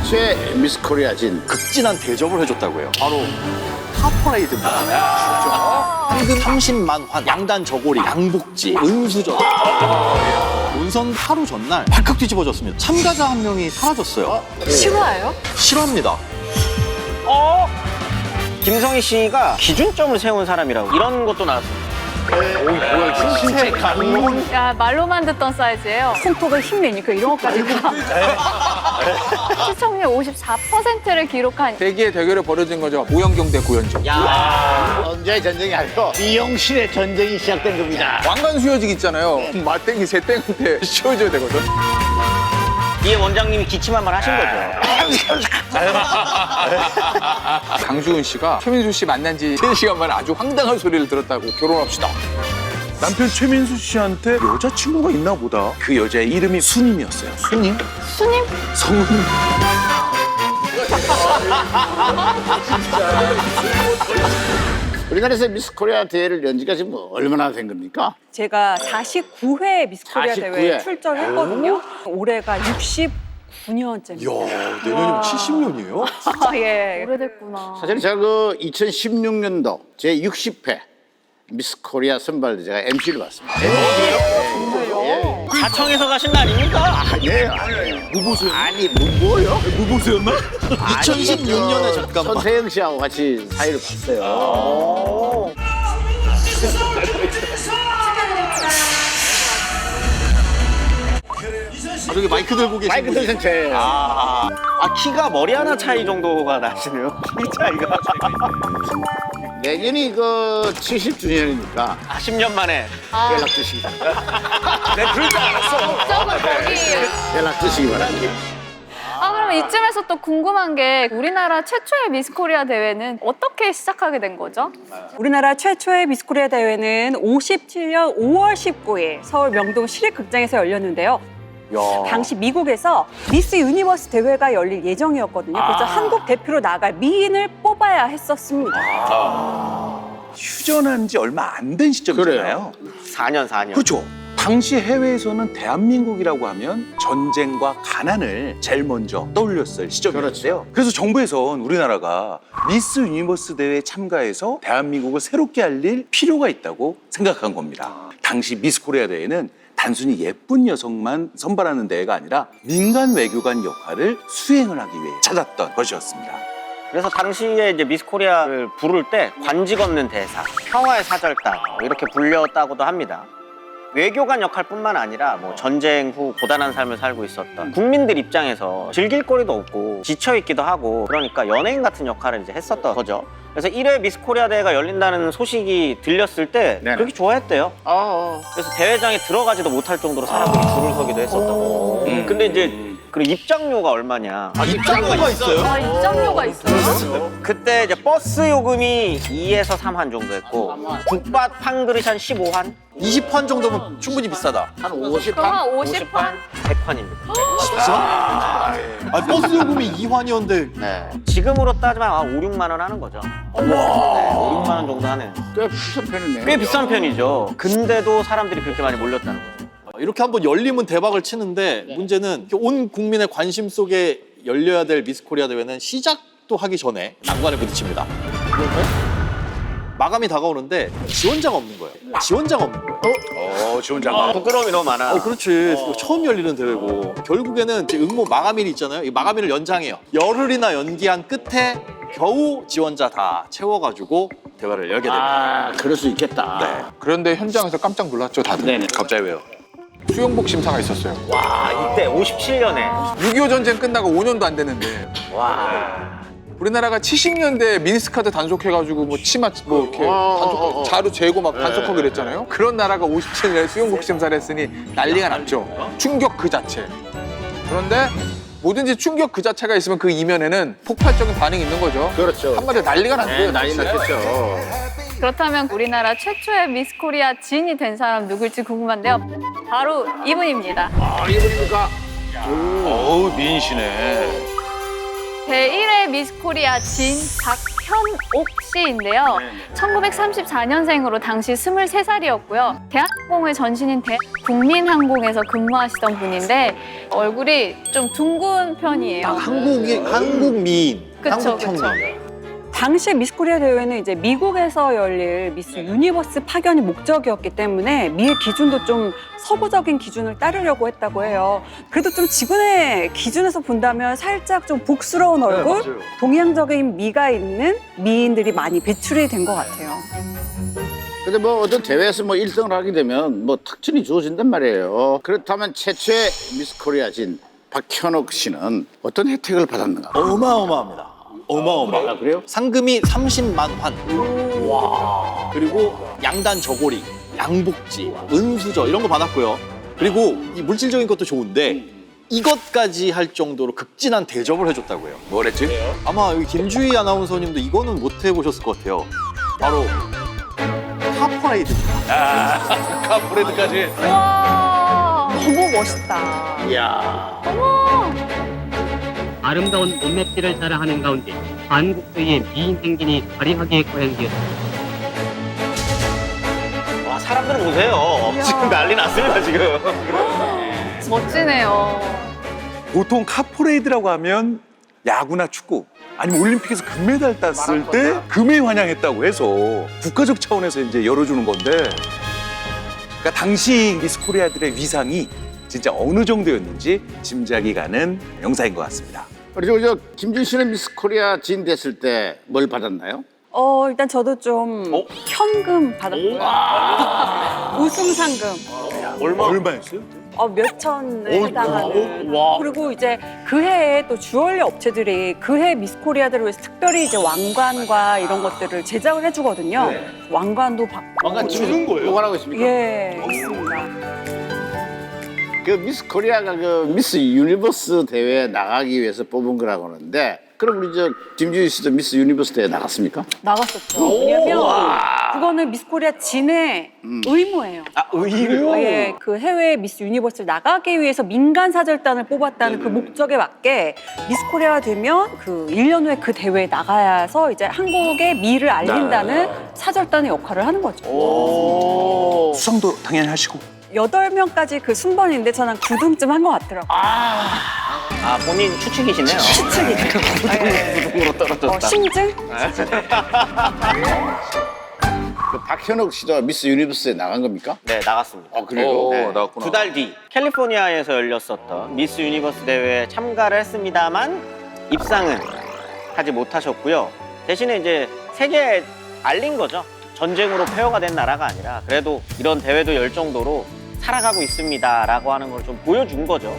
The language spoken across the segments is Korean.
최초의 미스 코리아 진. 극진한 대접을 해줬다고요. 바로 하퍼레이드입니다. 황금 30만 환, 양단 저고리, 양복지, 은수저. 본선 하루 전날 발칵 뒤집어졌습니다. 참가자 한 명이 사라졌어요. 실화예요? 실화입니다. 김성희 씨가 기준점을 세운 사람이라고 이런 것도 나왔습니다. 신체 강문. 야, 말로만 듣던 사이즈예요. 손톱에 힘내니까 이런 것까지. 시청률 54%를 기록한 세기의 대결이 벌어진 거죠. 오영경 대 고현정. 언제의 전쟁이 아니고 미용실의 전쟁이 시작된 겁니다. 왕관 수여직 있잖아요. 맞땡이 새땡한테 씌워줘야 되거든. 이에 원장님이 기침 한 번 하신 거죠. 강수은 씨가 최민수 씨 만난 지 3시간 만에 아주 황당한 소리를 들었다고 결혼합시다. 남편 최민수 씨한테 여자친구가 있나 보다. 그 여자의 이름이 수님이었어요. 수님? 수님? 성은 우리나라에서 미스 코리아 대회를 연 지가 지금 얼마나 된 겁니까? 제가 49회 미스 코리아 49회. 대회에 출전했거든요. 올해가 69년째입니다. 이야, 내년이면 70년이에요? 아, 예. 오래됐구나. 사실 제가 그 2016년도 제 60회 미스 코리아 선발 제가 MC를 맡습니다. 자청에서 가신 거 아닙니까? 네. 무보수 아니 무보요? 무보수였나? 2016년에 잠깐만. 손세영 씨하고 같이 사이를 봤어요. 저기 마이크 들고 계신 마이크 분이. 들선 저예요. 키가 머리 하나 차이 정도가 나시네요. 키 차이가. 내년이 그 70주년이니까 10년 만에. 연락 주시기 바랍니다. 네, 그럴 줄 알았어. 목적은 거기에요. 연락 주시기 바랍니다. 아, 그러면 이쯤에서 또 궁금한 게 우리나라 최초의 미스 코리아 대회는 어떻게 시작하게 된 거죠? 우리나라 최초의 미스 코리아 대회는 57년 5월 19일 서울 명동 시립극장에서 열렸는데요. 당시 미국에서 미스 유니버스 대회가 열릴 예정이었거든요. 그래서 한국 대표로 나갈 미인을 뽑아야 했었습니다. 휴전한 지 얼마 안 된 시점이잖아요. 4년. 그렇죠. 당시 해외에서는 대한민국이라고 하면 전쟁과 가난을 제일 먼저 떠올렸을 시점이었어요. 그래서 정부에선 우리나라가 미스 유니버스 대회에 참가해서 대한민국을 새롭게 알릴 필요가 있다고 생각한 겁니다. 당시 미스 코리아 대회는 단순히 예쁜 여성만 선발하는 대회가 아니라 민간 외교관 역할을 수행을 하기 위해 찾았던 것이었습니다. 그래서 당시에 이제 미스 코리아를 부를 때 관직 없는 대사, 평화의 사절단 이렇게 불렸다고도 합니다. 외교관 역할뿐만 아니라 뭐 전쟁 후 고단한 삶을 살고 있었던 국민들 입장에서 즐길 거리도 없고 지쳐있기도 하고 그러니까 연예인 같은 역할을 이제 했었던 거죠. 그래서 1회 미스 코리아 대회가 열린다는 소식이 들렸을 때 네네. 그렇게 좋아했대요. 그래서 대회장에 들어가지도 못할 정도로 사람들이 줄을 서기도 했었다고. 근데 이제 그 입장료가 얼마냐? 입장료가 있어요? 아, 입장료가 있어요? 그때 이제 버스 요금이 2에서 3환 정도 했고 국밥 한 그릇 한 15환? 20환 정도면 충분히 비싸다. 한 50판? 그럼 한 50판? 100환입니다. 아, 버스 요금이 2환이었는데 네. 지금으로 따지면 한 5, 6만 원 하는 거죠. 네, 5, 6만 원 정도 하는. 꽤 비싼 편이네요. 꽤 비싼 편이죠. 근데도 사람들이 그렇게 많이 몰렸다는 거죠. 이렇게 한번 열리면 대박을 치는데 문제는 온 국민의 관심 속에 열려야 될 미스 코리아 대회는 시작도 하기 전에 난관에 부딪힙니다. 마감이 다가오는데 지원자가 없는 거예요. 지원자가 없는 거예요. 지원자가. 부끄러움이 너무 많아. 그렇지. 처음 열리는 대회고 결국에는 이제 응모 마감일이 있잖아요. 이 마감일을 연장해요. 열흘이나 연기한 끝에 겨우 지원자 다 채워가지고 대회를 열게 됩니다. 그럴 수 있겠다. 네. 그런데 현장에서 깜짝 놀랐죠, 다들. 네네. 갑자기 왜요? 수영복 심사가 있었어요. 와, 이때 57년에. 6.25 전쟁 끝나고 5년도 안 됐는데 와. 우리나라가 70년대 미니스커트 단속해가지고 뭐 치마 뭐 이렇게 단속 자루 재고 막 단속하고 그랬잖아요. 그런 나라가 57년에 수영복 심사를 했으니 난리가 났죠. 충격 그 자체. 그런데 뭐든지 충격 그 자체가 있으면 그 이면에는 폭발적인 반응이 있는 거죠. 그렇죠. 한마디로 난리가 난 거예요. 난리 났겠죠. 그렇다면 우리나라 최초의 미스 코리아 진이 된 사람 누굴지 궁금한데요. 바로 이분입니다. 이분입니까? 어우, 미인이시네. 제1회 미스 코리아 진 박현옥 씨인데요. 1934년생으로 당시 23살이었고요. 대한항공의 전신인 국민항공에서 근무하시던 분인데 얼굴이 좀 둥근 편이에요. 한국 미인, 그쵸, 한국 그쵸. 평민. 당시 미스 코리아 대회는 이제 미국에서 열릴 미스 유니버스 파견이 목적이었기 때문에 미의 기준도 좀 서구적인 기준을 따르려고 했다고 해요. 그래도 좀 지금의 기준에서 본다면 살짝 좀 복스러운 얼굴, 동양적인 미가 있는 미인들이 많이 배출이 된 것 같아요. 근데 뭐 어떤 대회에서 뭐 1등을 하게 되면 뭐 특전이 주어진단 말이에요. 그렇다면 최초의 미스 코리아 진 박현옥 씨는 어떤 혜택을 받았는가? 어마어마합니다. 어마어마. 아, 그래요? 상금이 30만 환. 와. 그리고 양단 저고리, 양복지, 은수저 이런 거 받았고요. 그리고 이 물질적인 것도 좋은데 이것까지 할 정도로 극진한 대접을 해줬다고요. 뭐랬지? 아마 여기 김주희 아나운서님도 이거는 못 해보셨을 것 같아요. 바로 카퍼레이드입니다. 카프레드까지. 와. 너무 멋있다. 이야. 아름다운 몸매띠를 따라하는 가운데 한국도의 미인 행진이 화려하게 거행되었습니다. 와, 사람들 보세요. 지금 난리 났습니다, 지금. 멋지네요. 보통 카포레이드라고 하면 야구나 축구 아니면 올림픽에서 금메달 땄을 때 금에 환영했다고 해서 국가적 차원에서 이제 열어주는 건데 그러니까 당시 미스 코리아들의 위상이 진짜 어느 정도였는지 짐작이 가는 영상인 것 같습니다. 그리고 저 김준 씨는 미스 코리아 진 됐을 때 뭘 받았나요? 일단 저도 좀 현금 받았고요. 우승 상금. 얼마였어요? 몇천에 해당하는. 그리고 이제 그 해에 또 주얼리 업체들이 그 해 미스 코리아들을 위해서 특별히 이제 왕관과 이런 것들을 제작을 해주거든요. 왕관도 받고. 뭔가 주는 거예요? 요구하고 있습니까? 예, 있습니다. 그 미스 코리아가 그 미스 유니버스 대회에 나가기 위해서 뽑은 거라고 하는데 그럼 우리 저 김주희 씨도 미스 유니버스 대회에 나갔습니까? 나갔었죠. 왜냐면 그거는 미스 코리아 진의 의무예요. 아, 의무? 예, 그 해외 미스 유니버스를 나가기 위해서 민간 사절단을 뽑았다는 그 목적에 맞게 미스 코리아가 되면 그 1년 후에 그 대회에 나가서 이제 한국의 미를 알린다는 사절단의 역할을 하는 거죠. 수상도 당연히 하시고 8명까지 그 순번인데 저는 9등쯤 한 것 같더라고요. 아, 본인 추측이시네요. 추측이. 9등으로 떨어졌다. 심증? 그 박현옥 씨도 미스 유니버스에 나간 겁니까? 네, 나갔습니다. 아 그래요? 네. 나왔구나. 2달 뒤 캘리포니아에서 열렸었던 미스 유니버스 대회에 참가를 했습니다만 입상은 하지 못하셨고요. 대신에 이제 세계에 알린 거죠. 전쟁으로 폐허가 된 나라가 아니라 그래도 이런 대회도 열 정도로 살아가고 있습니다라고 하는 걸 좀 보여준 거죠.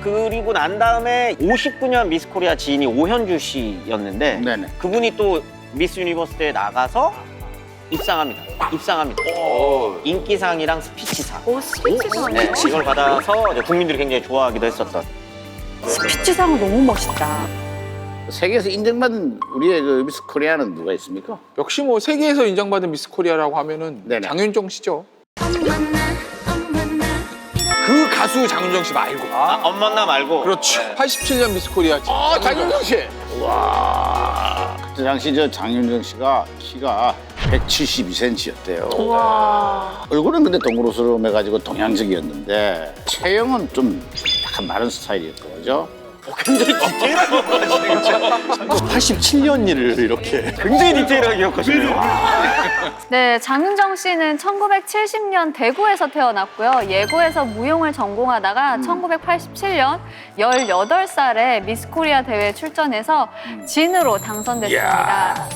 그리고 난 다음에 59년 미스 코리아 지인이 오현주 씨였는데 네네. 그분이 또 미스 유니버스 대회에 나가서 입상합니다. 인기상이랑 스피치상. 오, 스피치상. 네, 이걸 받아서 이제 국민들이 굉장히 좋아하기도 했었던. 스피치상은 너무 멋있다. 세계에서 인정받은 우리의 그 미스 코리아는 누가 있습니까? 역시 뭐 세계에서 인정받은 미스 코리아라고 하면은 네네. 장윤정 씨죠. 그 가수 장윤정 씨 말고. 엄마나 말고. 그렇죠. 87년 미스 코리아. 장윤정 씨. 와. 그때 당시 저 장윤정 씨가 키가 172cm였대요. 와. 얼굴은 근데 동그로스름해가지고 동양적이었는데 체형은 좀 약간 마른 스타일이었고 그죠? 굉장히 디테일하게 기억하시네요. 87년 일을 이렇게. 굉장히 디테일하게 기억하시네요. 네, 장윤정 씨는 1970년 대구에서 태어났고요. 예고에서 무용을 전공하다가 1987년 18살에 미스 코리아 대회에 출전해서 진으로 당선됐습니다.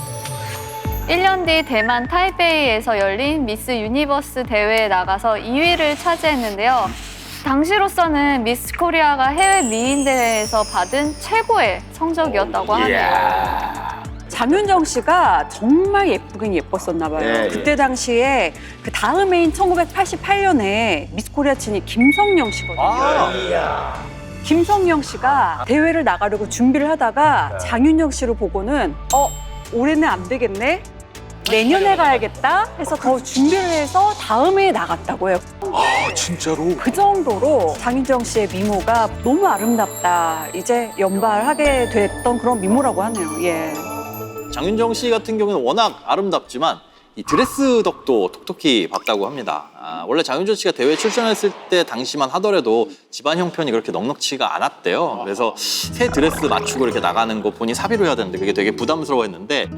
1년 뒤 대만 타이베이에서 열린 미스 유니버스 대회에 나가서 2위를 차지했는데요. 당시로서는 미스 코리아가 해외 미인 대회에서 받은 최고의 성적이었다고 하네요. 장윤정 씨가 정말 예쁘긴 예뻤었나 봐요. 네, 그때 당시에 그 다음 해인 1988년에 미스 코리아 친이 김성령 씨거든요. 김성령 씨가 대회를 나가려고 준비를 하다가 장윤정 씨를 보고는 올해는 안 되겠네? 내년에 가야겠다 해서 더 준비를 해서 다음 해에 나갔다고 해요. 아 진짜로? 그 정도로 장윤정 씨의 미모가 너무 아름답다. 이제 연발하게 됐던 그런 미모라고 하네요. 예. 장윤정 씨 같은 경우는 워낙 아름답지만 이 드레스 덕도 톡톡히 봤다고 합니다. 원래 장윤정 씨가 대회 출전했을 때 당시만 하더라도 집안 형편이 그렇게 넉넉치가 않았대요. 그래서 새 드레스 맞추고 이렇게 나가는 거 본인 사비로 해야 되는데 그게 되게 부담스러워했는데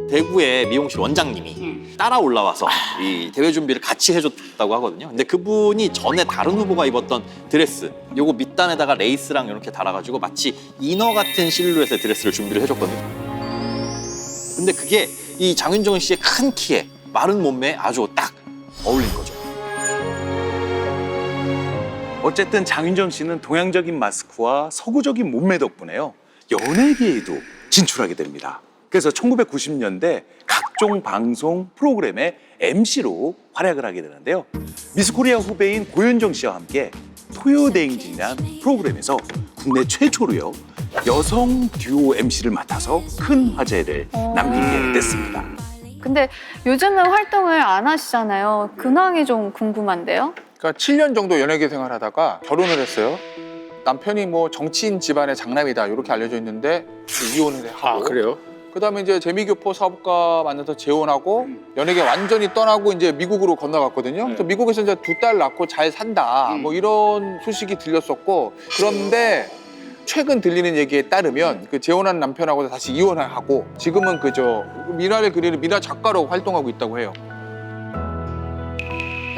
대구의 미용실 원장님이 따라 올라와서 이 대회 준비를 같이 해줬다고 하거든요. 근데 그분이 전에 다른 후보가 입었던 드레스, 요거 밑단에다가 레이스랑 이렇게 달아가지고 마치 이너 같은 실루엣의 드레스를 준비를 해줬거든요. 근데 그게 이 장윤정 씨의 큰 키에 마른 몸매에 아주 딱 어울린 거죠. 어쨌든 장윤정 씨는 동양적인 마스크와 서구적인 몸매 덕분에요. 연예계에도 진출하게 됩니다. 그래서 1990년대 각종 방송 프로그램의 MC로 활약을 하게 되는데요. 미스코리아 후배인 고현정 씨와 함께 토요대행진이라는 프로그램에서 국내 최초로요. 여성 듀오 MC를 맡아서 큰 화제를 남기게 됐습니다. 근데 요즘은 활동을 안 하시잖아요. 근황이 좀 궁금한데요. 그러니까 7년 정도 연예계 생활하다가 결혼을 했어요. 남편이 뭐 정치인 집안의 장남이다 이렇게 알려져 있는데 이혼을 하고. 그래요? 그다음에 이제 재미교포 사업가 만나서 재혼하고 연예계 완전히 떠나고 이제 미국으로 건너갔거든요. 그래서 미국에서 이제 2딸 낳고 잘 산다 뭐 이런 소식이 들렸었고 그런데 최근 들리는 얘기에 따르면 그 재혼한 남편하고 다시 이혼을 하고 지금은 그저 미나를 그리는 미나 작가로 활동하고 있다고 해요.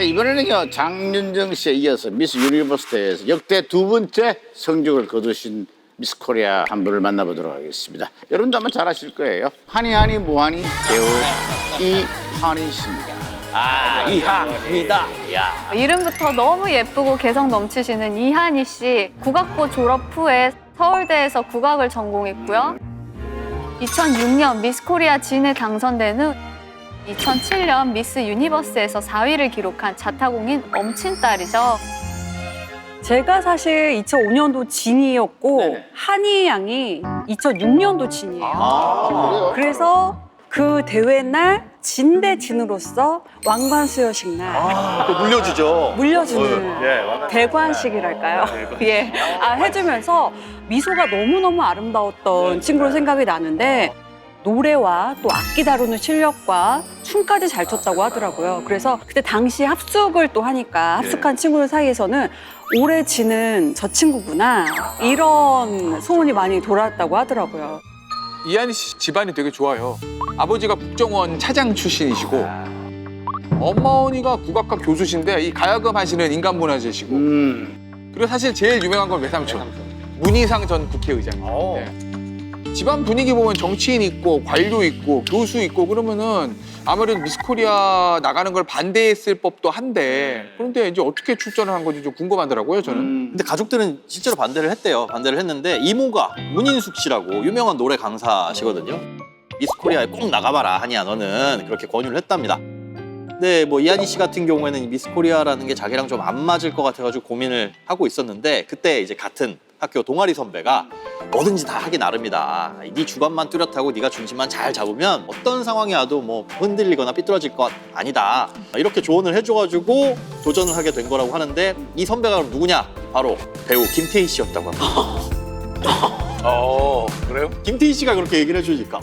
이번에는요 장윤정 씨에 이어서 미스 유니버스 대회에서 역대 2번째 성적을 거두신 미스 코리아 한 분을 만나보도록 하겠습니다. 여러분도 아마 잘 아실 거예요. 하니 뭐하니 배우 이한희 씨입니다. 이하입니다. 이름부터 너무 예쁘고 개성 넘치시는 이한희 씨. 국악고 졸업 후에 서울대에서 국악을 전공했고요. 2006년 미스 코리아 진에 당선된 후 2007년 미스 유니버스에서 4위를 기록한 자타공인 엄친딸이죠. 제가 사실 2005년도 진이었고 한희 양이 2006년도 진이에요. 그래서 그 대회 날 진 대 진으로서 왕관수여식 날 또 물려주죠. 물려주는 대관식이랄까요? 예, 해주면서 미소가 너무너무 아름다웠던 친구로 생각이 나는데 노래와 또 악기 다루는 실력과 춤까지 잘 췄다고 하더라고요. 그래서 그때 당시 합숙을 또 하니까 합숙한 친구들 사이에서는 올해 지는 저 친구구나 이런 소문이 많이 돌았다고 하더라고요. 이한희 씨 집안이 되게 좋아요. 아버지가 국정원 차장 출신이시고 어머니가 국악과 교수신데 이 가야금 하시는 인간문화재시고 그리고 사실 제일 유명한 건 외삼촌 문희상 전 국회의장이에요. 네. 집안 분위기 보면 정치인 있고 관료 있고 교수 있고 그러면은 아무래도 미스코리아 나가는 걸 반대했을 법도 한데 그런데 이제 어떻게 출전을 한 건지 좀 궁금하더라고요 저는. 근데 가족들은 실제로 반대를 했대요. 반대를 했는데 이모가 문인숙 씨라고 유명한 노래 강사시거든요. 미스 코리아에 꼭 나가봐라 하니야 너는 그렇게 권유를 했답니다. 근데 뭐 이한희 씨 같은 경우에는 이 미스 코리아라는 게 자기랑 좀 안 맞을 것 같아가지고 고민을 하고 있었는데 그때 이제 같은 학교 동아리 선배가 뭐든지 다 하기 나름이다. 네 주관만 뚜렷하고 네가 중심만 잘 잡으면 어떤 상황이 와도 뭐 흔들리거나 삐뚤어질 것 아니다. 이렇게 조언을 해줘가지고 도전을 하게 된 거라고 하는데 이 선배가 그럼 누구냐? 바로 배우 김태희 씨였다고 합니다. 그래요? 김태희 씨가 그렇게 얘기를 해주니까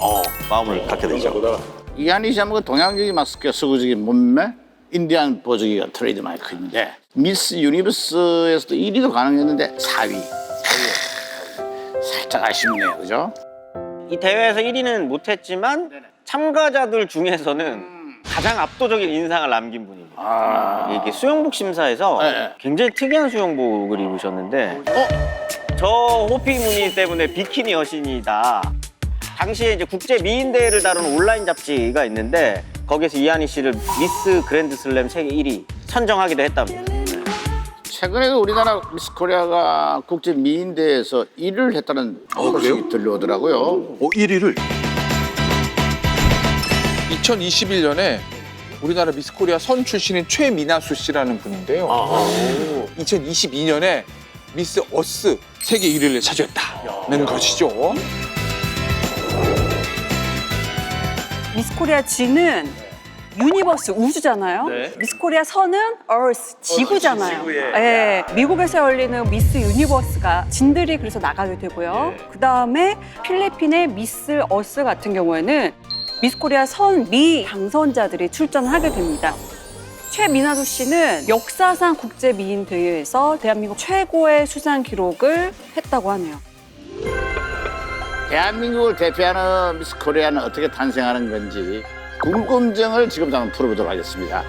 마음을 갖게 되죠. 이한희 씨 하면 동양적인 마스크와 서구적인 몸매, 인디안 보조기가 트레이드 마이크인데 미스 유니버스에서도 1위도 가능했는데 4위. 살짝 아쉽네요, 그죠? 이 대회에서 1위는 못했지만 참가자들 중에서는 가장 압도적인 인상을 남긴 분입니다. 이게 수영복 심사에서 네. 굉장히 특이한 수영복을 입으셨는데 저 호피 무늬 때문에 비키니 여신이다. 당시에 이제 국제 미인 대회를 다루는 온라인 잡지가 있는데 거기에서 이한희 씨를 미스 그랜드슬램 세계 1위 선정하기도 했답니다. 최근에도 우리나라 미스 코리아가 국제 미인 대회에서 1위를 했다는 소식이 들려오더라고요. 1위를 2021년에 우리나라 미스코리아 선 출신인 최미나수 씨라는 분인데요. 2022년에 미스 어스 세계 1위를 차지했다는 것이죠. 미스 코리아 진은 유니버스 우주잖아요. 네. 미스 코리아 선은 Earth 지구잖아요. 예, 미국에서 열리는 미스 유니버스가 진들이 그래서 나가게 되고요. 그 다음에 필리핀의 미스 어스 같은 경우에는 미스 코리아 선 미 당선자들이 출전하게 됩니다. 최민아도 씨는 역사상 국제 미인 대회에서 대한민국 최고의 수상 기록을 했다고 하네요. 대한민국을 대표하는 미스 코리아는 어떻게 탄생하는 건지 궁금증을 지금 한번 풀어보도록 하겠습니다.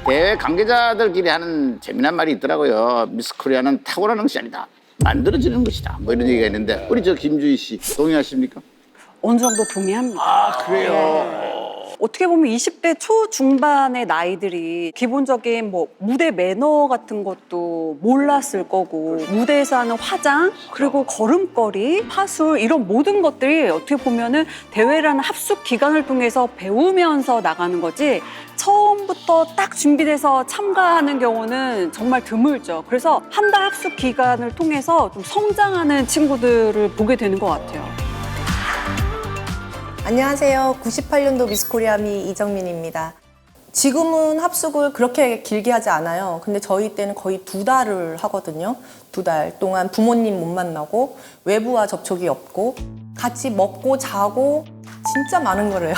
대회 관계자들끼리 하는 재미난 말이 있더라고요. 미스 코리아는 타고나는 것이 아니다. 만들어지는 것이다. 뭐 이런 얘기가 있는데 우리 저 김주희 씨 동의하십니까? 어느 정도 동의합니다. 그래요? 어떻게 보면 20대 초중반의 나이들이 기본적인 뭐 무대 매너 같은 것도 몰랐을 거고 무대에서 하는 화장 그리고 걸음걸이, 파술 이런 모든 것들이 어떻게 보면은 대회라는 합숙 기간을 통해서 배우면서 나가는 거지 처음부터 딱 준비돼서 참가하는 경우는 정말 드물죠. 그래서 한 달 합숙 기간을 통해서 좀 성장하는 친구들을 보게 되는 것 같아요. 안녕하세요. 98년도 미스코리아미 이정민입니다. 지금은 합숙을 그렇게 길게 하지 않아요. 근데 저희 때는 거의 2달을 하거든요. 2달 동안 부모님 못 만나고 외부와 접촉이 없고 같이 먹고 자고 진짜 많은 거래요.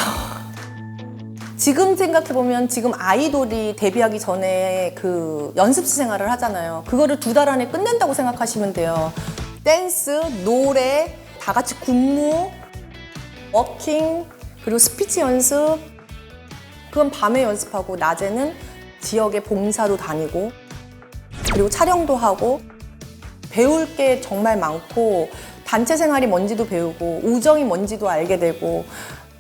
지금 생각해보면 지금 아이돌이 데뷔하기 전에 그 연습생 생활을 하잖아요. 그거를 2달 안에 끝낸다고 생각하시면 돼요. 댄스, 노래, 다 같이 군무, 워킹, 그리고 스피치 연습, 그건 밤에 연습하고 낮에는 지역에 봉사도 다니고 그리고 촬영도 하고 배울 게 정말 많고 단체 생활이 뭔지도 배우고 우정이 뭔지도 알게 되고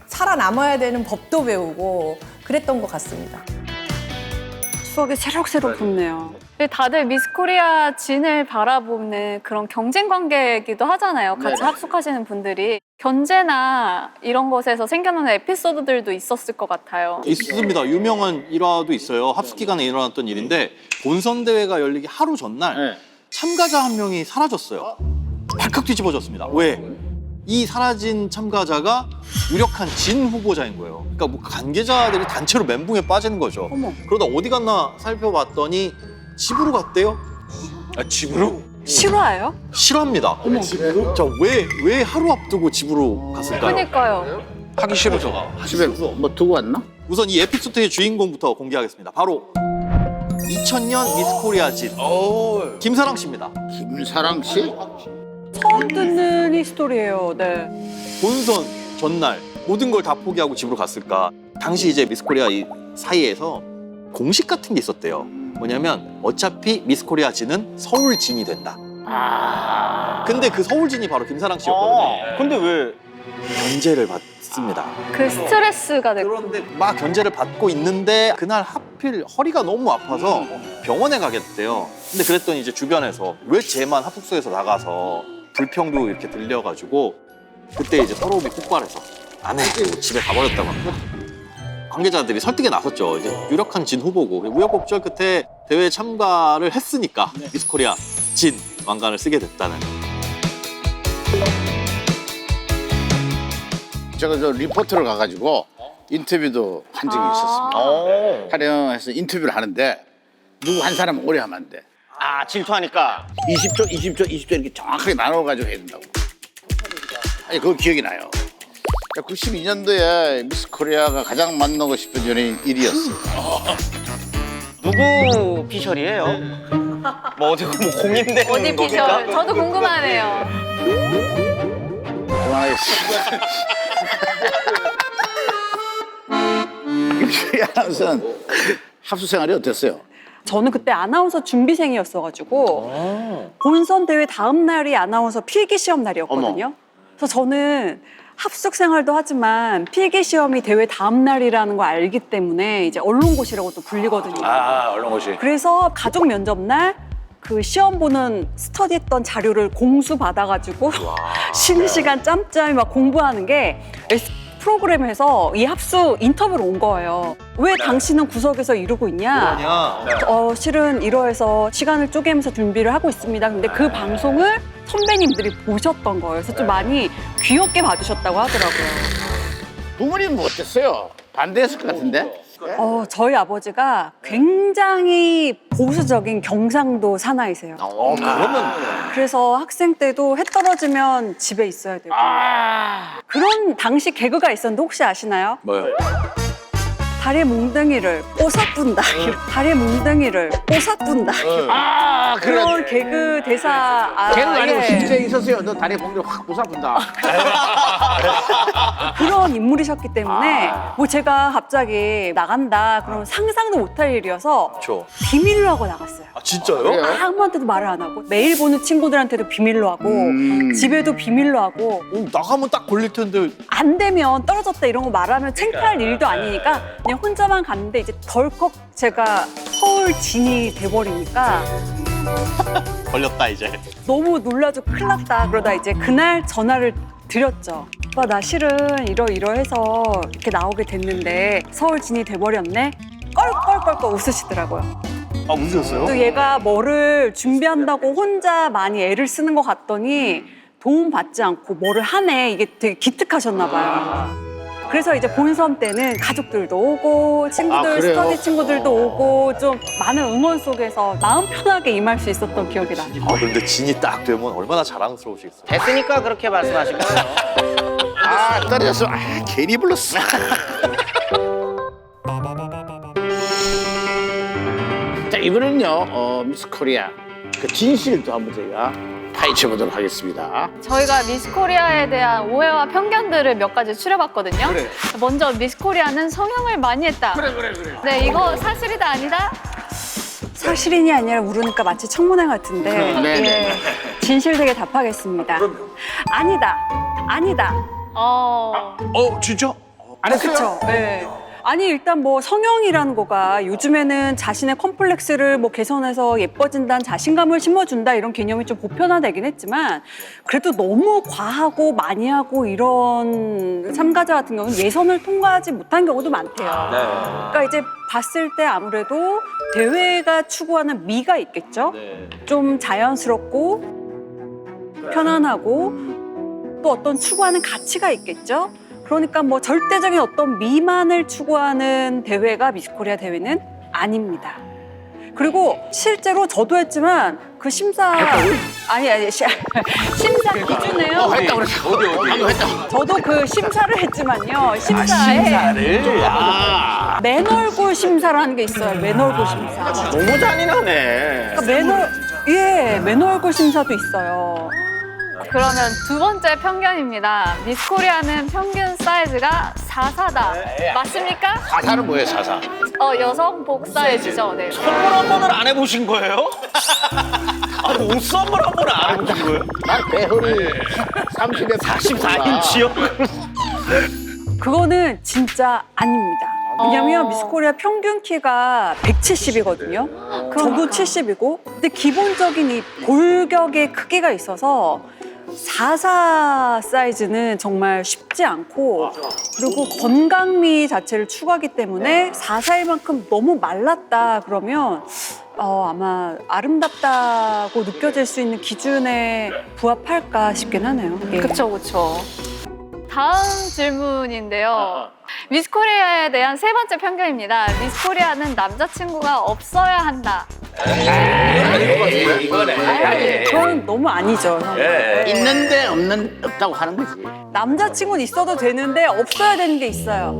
살아남아야 되는 법도 배우고 그랬던 것 같습니다. 추억이 새록새록 돋네요. 다들 미스 코리아 진을 바라보는 그런 경쟁 관계이기도 하잖아요. 같이 합숙하시는 분들이. 견제나 이런 것에서 생겨나는 에피소드들도 있었을 것 같아요. 있습니다. 유명한 일화도 있어요. 합숙 기간에 일어났던 일인데 본선 대회가 열리기 하루 전날 참가자 한 명이 사라졌어요. 발칵 뒤집어졌습니다. 왜? 이 사라진 참가자가 유력한 진 후보자인 거예요. 그러니까 뭐 관계자들이 단체로 멘붕에 빠지는 거죠. 어머. 그러다 어디 갔나 살펴봤더니 집으로 갔대요. 아, 집으로? 실화예요? 싫어합니다. 자, 왜 하루 앞두고 집으로 갔을까요? 그러니까요. 하기 싫어서. 집에 뭐 두고 왔나? 우선 이 에피소드의 주인공부터 공개하겠습니다. 바로 2000년 미스 코리아 진 김사랑 씨입니다. 김사랑 씨? 처음 듣는 히스토리예요. 네. 본선 전날 모든 걸 다 포기하고 집으로 갔을까? 당시 이제 미스 코리아 이 사이에서 공식 같은 게 있었대요. 뭐냐면 어차피 미스 코리아 진은 서울 진이 된다. 근데 그 서울 진이 바로 김사랑 씨였거든요. 근데 왜 견제를 받습니다. 그 스트레스가 됐고. 그런데 막 견제를 받고 있는데 그날 하필 허리가 너무 아파서 병원에 가겠대요. 근데 그랬더니 이제 주변에서 왜 쟤만 합숙소에서 나가서 불평도 이렇게 들려가지고 그때 이제 서러움이 폭발해서 안 해. 집에 가버렸다고 합니다. 관계자들이 설득에 나섰죠. 이제 유력한 진 후보고 우여곡절 끝에 대회에 참가를 했으니까 미스 코리아 진 왕관을 쓰게 됐다는. 제가 저 리포터를 가가지고 인터뷰도 한 적이 있었습니다. 촬영해서 인터뷰를 하는데 누구 한 사람 오래 하면 안 돼. 아, 질투하니까. 20초, 20초, 20초 이렇게 정확하게 나눠가지고 해야 된다고. 아니, 그거 기억이 나요. 92년도에 미스 코리아가 가장 만나고 싶은 연예인 1위였어요. 누구 피셜이에요? 뭐 어디 뭐 공인되는 어디 겁니까? 피셜? 저도 궁금하네요. 그만하겠습니다. 김주희 아나운서는 합숙 생활이 어땠어요? 저는 그때 아나운서 준비생이었어가지고 본선 대회 다음 날이 아나운서 필기 시험 날이었거든요. 그래서 저는 합숙 생활도 하지만 필기 시험이 대회 다음 날이라는 걸 알기 때문에 이제 언론고시라고 또 불리거든요. 아, 언론고시. 그래서 가족 면접 날 그 시험 보는 스터디했던 자료를 공수 받아가지고 쉬는 시간 짬짬이 막 공부하는 게 프로그램에서 이 합숙 인터뷰로 온 거예요. 왜 당신은 구석에서 이러고 있냐? 실은 이러해서 시간을 쪼개면서 준비를 하고 있습니다. 근데 그 방송을 선배님들이 보셨던 거예요. 그래서 좀 많이 귀엽게 봐주셨다고 하더라고요. 부모님은 어땠어요? 반대했을 것 같은데? 저희 아버지가 굉장히 보수적인 경상도 사나이세요. 그러면 그래서 학생 때도 해 떨어지면 집에 있어야 되고 그런 당시 개그가 있었는데 혹시 아시나요? 뭐요? 다리 몽둥이를 뽀사뿐다. 다리 몽둥이를 뽀사뿐다. 그런 개그 대사. 걔는 아니고 예. 실제 있었어요. 너 다리에 봉지 확 부사푼다. 그런 인물이셨기 때문에 뭐 제가 갑자기 나간다 그러면 상상도 못할 일이어서 그렇죠. 비밀로 하고 나갔어요. 아 진짜요? 아무한테도 말을 안 하고 매일 보는 친구들한테도 비밀로 하고 집에도 비밀로 하고 나가면 딱 걸릴 텐데. 안 되면 떨어졌다 이런 거 말하면 창피할 일도 아니니까 그냥 혼자만 갔는데 이제 덜컥 제가 서울 진이 돼버리니까 걸렸다 이제. 너무 놀라서 큰일 났다 그러다 이제 그날 전화를 드렸죠. 오빠 나 실은 이러해서 이렇게 나오게 됐는데 서울 진이 돼버렸네. 껄껄껄껄 웃으시더라고요. 아 웃으셨어요? 또 얘가 뭐를 준비한다고 혼자 많이 애를 쓰는 것 같더니 도움 받지 않고 뭐를 하네. 이게 되게 기특하셨나 봐요. 그래서 이제 본선 때는 가족들도 오고 친구들, 그래요? 스터디 친구들도 오고 좀 많은 응원 속에서 마음 편하게 임할 수 있었던 기억이 나요. 근데 진이 딱 되면 얼마나 자랑스러우시겠어요. 됐으니까 그렇게 말씀하신 거예요. 떨어졌어. 괜히 불렀어. 자, 이번엔요, 미스 코리아 그 진실도 한번 저희가 파헤쳐 보도록 하겠습니다. 저희가 미스코리아에 대한 오해와 편견들을 몇 가지 추려봤거든요. 먼저 미스코리아는 성형을 많이 했다. 그래. 네, 이거 사실이다 아니다? 사실이니 아니라 물으니까 마치 청문회 같은데 네네. 예, 진실되게 답하겠습니다. 아니다. 진짜? 안 했어요? 그렇죠. 네. 아니 일단 뭐 성형이라는 거가 요즘에는 자신의 컴플렉스를 뭐 개선해서 예뻐진다는 자신감을 심어준다 이런 개념이 좀 보편화되긴 했지만 그래도 너무 과하고 많이 하고 이런 참가자 같은 경우는 예선을 통과하지 못한 경우도 많대요. 그러니까 이제 봤을 때 아무래도 대회가 추구하는 미가 있겠죠. 좀 자연스럽고 편안하고 또 어떤 추구하는 가치가 있겠죠. 그러니까 뭐 절대적인 어떤 미만을 추구하는 대회가 미스코리아 대회는 아닙니다. 그리고 실제로 저도 했지만 그 심사 심사 기준에요. 했다 그랬어. 어디? 했다. 저도 그 심사를 했지만요. 심사에 맨 얼굴 심사라는 게 있어요. 맨 얼굴 심사. 너무 잔인하네. 그러니까 맨 얼굴 심사도 있어요. 그러면 두 번째 편견입니다. 미스코리아는 평균 사이즈가 44다. 맞습니까? 사사는 뭐예요, 사사? 여성복 사이즈죠. 네. 선물 한 번을 안 해보신 거예요? 아니 옷 선물 한 번을 안 해보신 거예요? 난 배허리 30에 44인치요? 그거는 진짜 아닙니다. 왜냐면 미스코리아 평균 키가 170이거든요. 저도 70이고. 근데 기본적인 이 골격의 크기가 있어서 44 사이즈는 정말 쉽지 않고 그리고 건강미 자체를 추구하기 때문에 44일 만큼 너무 말랐다 그러면 아마 아름답다고 느껴질 수 있는 기준에 부합할까 싶긴 하네요. 예. 그쵸. 다음 질문인데요. 미스코리아에 대한 세 번째 편견입니다. 미스코리아는 남자친구가 없어야 한다. 그건 너무 아니죠. 형. 있는데 없다고 하는 거지. 남자친구는 있어도 되는데 없어야 되는 게 있어요.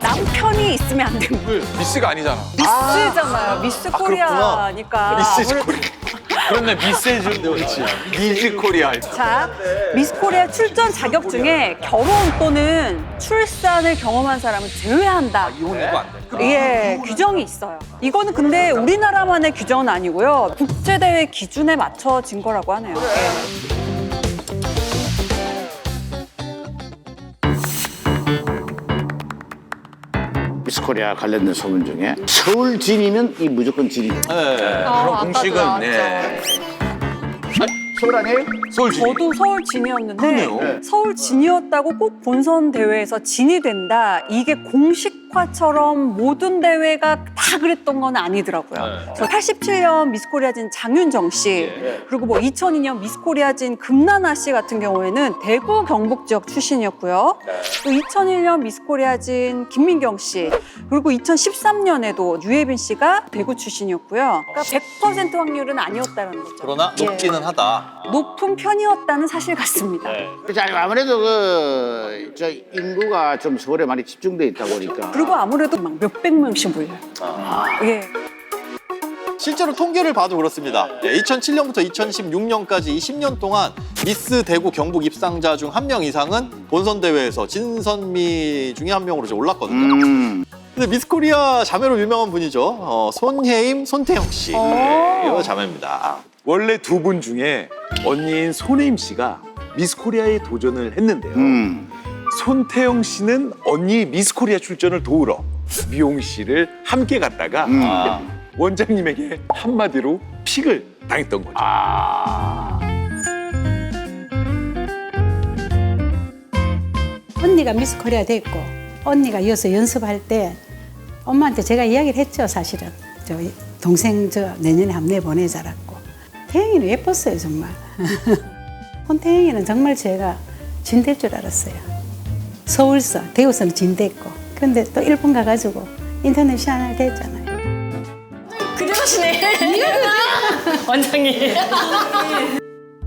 남편이 있으면 안 되는 거예요. 미스가 아니잖아. 미스잖아요. 미스 코리아니까. 그렇네 미세즈인데 그렇지. 미스 코리아. 자, 미스 코리아 출전 자격증에 결혼 또는 출산을 경험한 사람은 제외한다. 이혼도 안 돼. 예, 규정이 있어요. 이거는 근데 우리나라만의 규정은 아니고요. 국제대회 기준에 맞춰진 거라고 하네요. 예. 미스코리아 관련된 소문 중에 서울 진이면 이 무조건 진이다. 그런 공식은 네. 서울 아니에요? 서울 진. 저도 서울 진이었는데 그러네요. 서울 진이었다고 꼭 본선 대회에서 진이 된다. 이게 공식 미스카처럼 모든 대회가 다 그랬던 건 아니더라고요. 저 87년 미스코리아진 장윤정 씨, 그리고 뭐 2002년 미스코리아진 금나나 씨 같은 경우에는 대구 경북 지역 출신이었고요. 또 2001년 미스코리아진 김민경 씨, 그리고 2013년에도 유혜빈 씨가 대구 출신이었고요. 그러니까 100% 확률은 아니었다는 거죠. 그러나 높기는 하다. 높은 편이었다는 사실 같습니다. 그렇지, 아무래도 저 인구가 좀 서울에 많이 집중돼 있다 보니까. 그리고 아무래도 막 몇백 명씩 몰려요. 예. 실제로 통계를 봐도 그렇습니다. 2007년부터 2016년까지 이 10년 동안 미스 대구 경북 입상자 중 한 명 이상은 본선 대회에서 진선미 중에 한 명으로 이제 올랐거든요. 근데 미스 코리아 자매로 유명한 분이죠. 손혜임, 손태영 씨. 이 자매입니다. 원래 두 분 중에 언니인 손혜임 씨가 미스 코리아에 도전을 했는데요. 손태영 씨는 언니 미스 코리아 출전을 도우러 미용실을 함께 갔다가 원장님에게 한마디로 픽을 당했던 거죠. 언니가 미스 코리아 됐고 언니가 이어서 연습할 때 엄마한테 제가 이야기를 했죠. 사실은 저 동생 저 내년에 한번 내보내자라고. 태영이는 예뻤어요 정말. 손태영이는 정말 제가 진될 줄 알았어요. 서울서 대구서는 진됐고 근데 또 일본 가가지고 인터내셔널 됐잖아요. 그러시네. 원장님.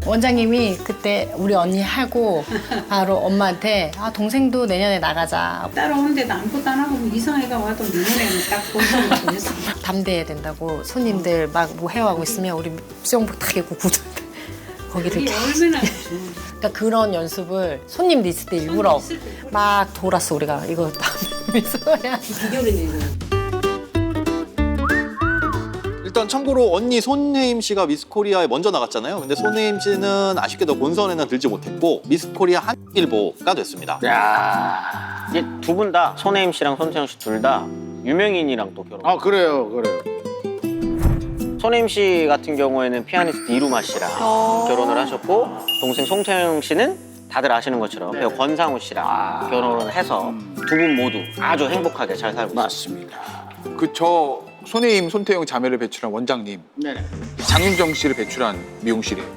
원장님이 그때 우리 언니 하고 바로 엄마한테 아 동생도 내년에 나가자. 따라오는데도 아무것도 안 하고 이상해가 와도 내년에는 딱 본선을 보냈어. 담대해야 된다고 손님들 막 뭐 해하고 있으면 우리 수영복 딱 입고 구두 거기를 이게 계속. 얼마나 그러니까 그런 연습을 손님들 있을 때 일부러 막 돌았어 우리가 이거 미소야. 일단 참고로 언니 손혜임 씨가 미스 코리아에 먼저 나갔잖아요. 근데 손혜임 씨는 아쉽게도 본선에는 들지 못했고 미스 코리아 한일보가 됐습니다. 야, 이제 두 분 다 손혜임 씨랑 손태영 씨 둘 다 유명인이랑 또 결혼. 그래요. 손혜임 씨 같은 경우에는 피아니스트 이루마 씨랑 결혼을 하셨고 동생 송태영 씨는 다들 아시는 것처럼 배우 권상우 씨랑 결혼을 해서 두 분 모두 아주 행복하게 잘 살고 있습니다. 맞습니다. 그 저 손혜임, 손태영 자매를 배출한 원장님, 네네. 장윤정 씨를 배출한 미용실이에요.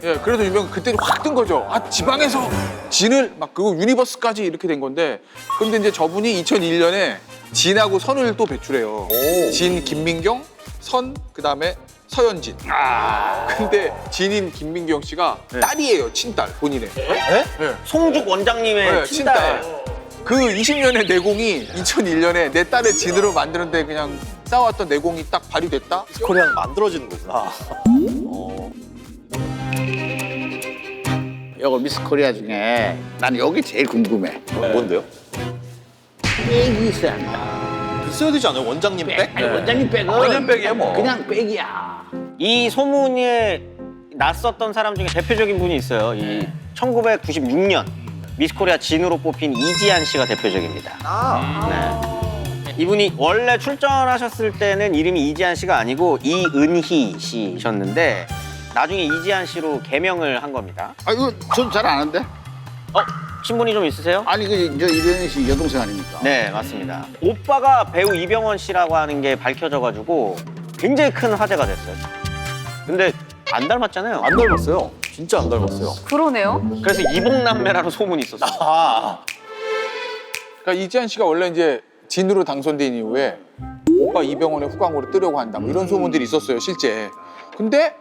예, 그래도 유명 그때 확 뜬 거죠. 지방에서 진을 막 그거 유니버스까지 이렇게 된 건데, 근데 이제 저분이 2001년에 진하고 선을 또 배출해요. 진, 김민경, 선, 그다음에 서현진. 근데 진인 김민경 씨가 딸이에요, 친딸 본인의. 송죽 원장님의 네, 친딸. 그 20년의 내공이 2001년에 내 딸을 진으로 만드는데 그냥 쌓아왔던 내공이 딱 발휘됐다? 코리아는 만들어지는 거구나. 요거 미스 코리아 중에 난 여기 제일 궁금해. 뭔데요? 백이 있어야 한다. 있어야 되지 않아요? 원장님 백? 아니, 원장님 백은 원장 백이야, 뭐. 그냥 백이야. 이 소문에 났었던 사람 중에 대표적인 분이 있어요. 이 1996년 미스 코리아 진으로 뽑힌 이지한 씨가 대표적입니다. 네. 이분이 원래 출전하셨을 때는 이름이 이지한 씨가 아니고 이은희 씨셨는데 나중에 이지한 씨로 개명을 한 겁니다. 이거 전 잘 아는데? 신분이 좀 있으세요? 아니, 저 이병헌 씨 여동생 아닙니까? 네, 맞습니다. 오빠가 배우 이병헌 씨라고 하는 게 밝혀져가지고 굉장히 큰 화제가 됐어요. 근데 안 닮았잖아요. 안 닮았어요. 진짜 안 닮았어요. 그러네요. 그래서 이복남매라는 소문이 있었어요. 그러니까 이지한 씨가 원래 이제 진으로 당선된 이후에 오빠 이병헌의 후광으로 뜨려고 한다, 뭐 이런 소문들이 있었어요, 실제. 근데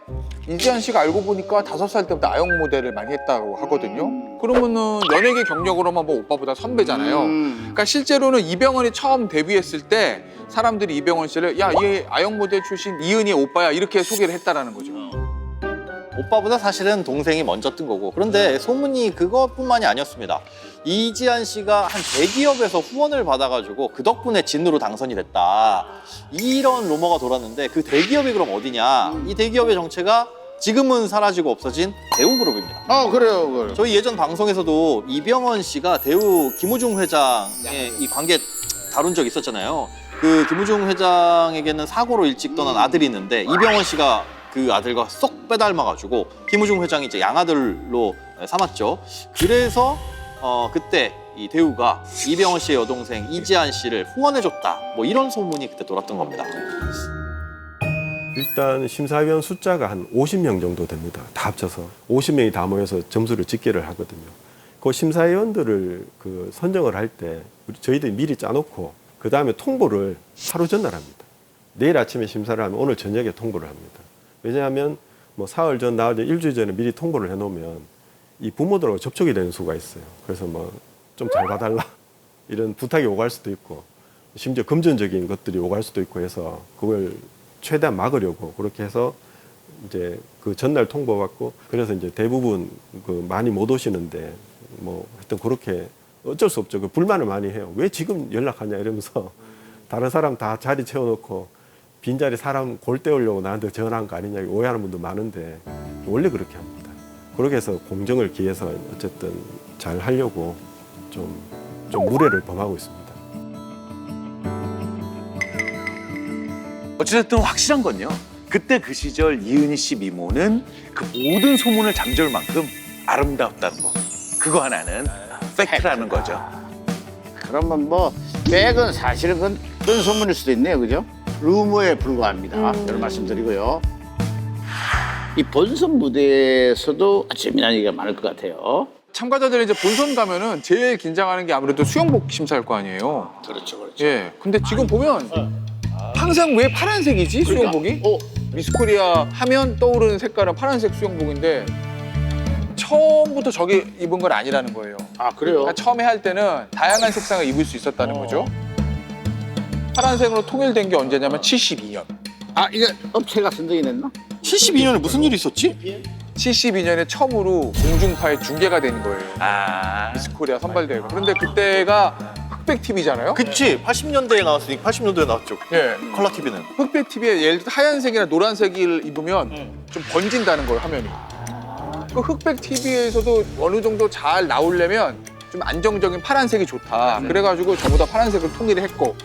이지한 씨가 알고 보니까 5살 때부터 아역 모델을 많이 했다고 하거든요. 그러면은 연예계 경력으로만 뭐 오빠보다 선배잖아요. 그러니까 실제로는 이병헌이 처음 데뷔했을 때 사람들이 이병헌 씨를 야, 얘 아역 모델 출신 이은희의 오빠야 이렇게 소개를 했다라는 거죠. 오빠보다 사실은 동생이 먼저 뜬 거고. 그런데 소문이 그것뿐만이 아니었습니다. 이지한 씨가 한 대기업에서 후원을 받아가지고 그 덕분에 진으로 당선이 됐다, 이런 루머가 돌았는데 그 대기업이 그럼 어디냐? 이 대기업의 정체가 지금은 사라지고 없어진 대우그룹입니다. 그래요. 저희 예전 방송에서도 이병헌 씨가 대우 김우중 회장의 이 관계 다룬 적 있었잖아요. 그 김우중 회장에게는 사고로 일찍 떠난 아들이 있는데 이병헌 씨가 그 아들과 쏙 빼닮아가지고 김우중 회장이 이제 양아들로 삼았죠. 그래서 그때 이 대우가 이병헌 씨의 여동생 이지한 씨를 후원해줬다. 뭐 이런 소문이 그때 돌았던 겁니다. 일단 심사위원 숫자가 한 50명 정도 됩니다. 다 합쳐서 50명이 다 모여서 점수를 집계를 하거든요. 그 심사위원들을 그 선정을 할 때 저희들이 미리 짜놓고 그 다음에 통보를 하루 전날 합니다. 내일 아침에 심사를 하면 오늘 저녁에 통보를 합니다. 왜냐하면 뭐 사흘 전, 나흘 전, 일주일 전에 미리 통보를 해놓으면 이 부모들하고 접촉이 되는 수가 있어요. 그래서 뭐 좀 잘 봐달라 이런 부탁이 오갈 수도 있고 심지어 금전적인 것들이 오갈 수도 있고 해서 그걸 최대한 막으려고 그렇게 해서 이제 그 전날 통보받고 그래서 이제 대부분 그 많이 못 오시는데 뭐 하여튼 그렇게 어쩔 수 없죠. 그 불만을 많이 해요. 왜 지금 연락하냐 이러면서 다른 사람 다 자리 채워놓고 빈자리 사람 골 때우려고 나한테 전화한 거 아니냐 오해하는 분도 많은데 원래 그렇게 합니다. 그렇게 해서 공정을 기해서 어쨌든 잘 하려고 좀 무례를 범하고 있습니다. 어쨌든 확실한 건요. 그때 그 시절 이은희 씨 미모는 그 모든 소문을 잠재울 만큼 아름다웠다는 거. 그거 하나는 팩트라는 거죠. 그러면 뭐 백은 사실은 그건 뜬 소문일 수도 있네요, 그죠? 루머에 불과합니다. 이런 말씀드리고요. 이 본선 무대에서도 재미난 얘기가 많을 것 같아요. 참가자들이 이제 본선 가면은 제일 긴장하는 게 아무래도 수영복 심사일 거 아니에요. 그렇죠, 그렇죠. 예. 근데 지금 보면 항상 왜 파란색이지 수영복이? 미스코리아 하면 떠오르는 색깔은 파란색 수영복인데 처음부터 저게 입은 건 아니라는 거예요. 아, 그래요? 그러니까 처음에 할 때는 다양한 색상을 입을 수 있었다는 거죠. 파란색으로 통일된 게 언제냐면 72년. 아, 이게 업체가 선정이 됐나? 72년에 무슨 일이 있었지? 72년에 처음으로 공중파에 중계가 된 거예요. 미스코리아 선발대회가. 그런데 그때가 흑백 TV잖아요. 그치. 80년대에 나왔으니까 80년대에 나왔죠. 예. 컬러 TV는. 흑백 TV에 예를 들어 하얀색이나 노란색을 입으면 좀 번진다는 거예요, 화면이. 그 흑백 TV에서도 어느 정도 잘 나오려면 좀 안정적인 파란색이 좋다. 그래가지고 전부 다 파란색을 통일을 했고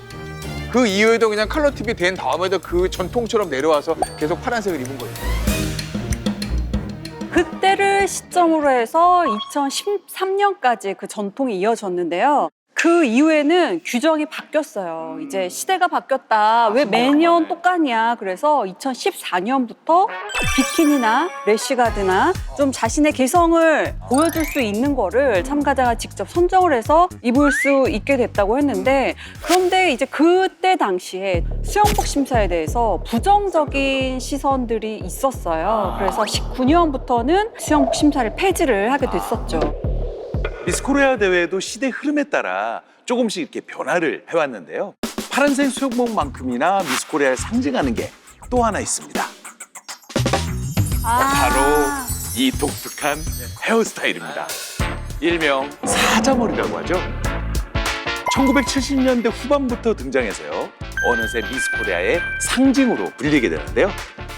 그 이후에도 그냥 컬러 TV 된 다음에도 그 전통처럼 내려와서 계속 파란색을 입은 거예요. 그때를 시점으로 해서 2013년까지 그 전통이 이어졌는데요. 그 이후에는 규정이 바뀌었어요. 이제 시대가 바뀌었다. 왜 매년 똑같냐. 그래서 2014년부터 비키니나 래쉬가드나 좀 자신의 개성을 보여줄 수 있는 거를 참가자가 직접 선정을 해서 입을 수 있게 됐다고 했는데 그런데 이제 그때 당시에 수영복 심사에 대해서 부정적인 시선들이 있었어요. 그래서 19년부터는 수영복 심사를 폐지를 하게 됐었죠. 미스코리아 대회도 시대 흐름에 따라 조금씩 이렇게 변화를 해왔는데요. 파란색 수영복만큼이나 미스코리아를 상징하는 게 또 하나 있습니다. 바로 이 독특한 헤어스타일입니다. 일명 사자머리라고 하죠. 1970년대 후반부터 등장해서요. 어느새 미스코리아의 상징으로 불리게 되는데요.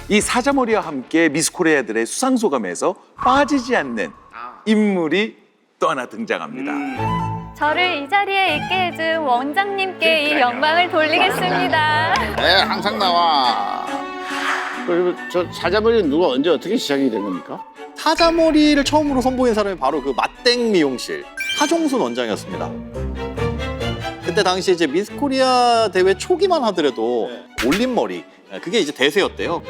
이 사자머리와 함께 미스코리아들의 수상소감에서 빠지지 않는 인물이 또 하나 등장합니다. 저를 이 자리에 있게 해준 원장님께 이 영광을 돌리겠습니다. 네, 항상 나와. 그리고 저 사자머리는 누가 언제 어떻게 시작이 된 겁니까? 사자머리를 처음으로 선보인 사람이 바로 그 맛땡 미용실 하종순 원장이었습니다. 그때 당시 이제 미스코리아 대회 초기만 하더라도 올림머리 그게 이제 대세였대요.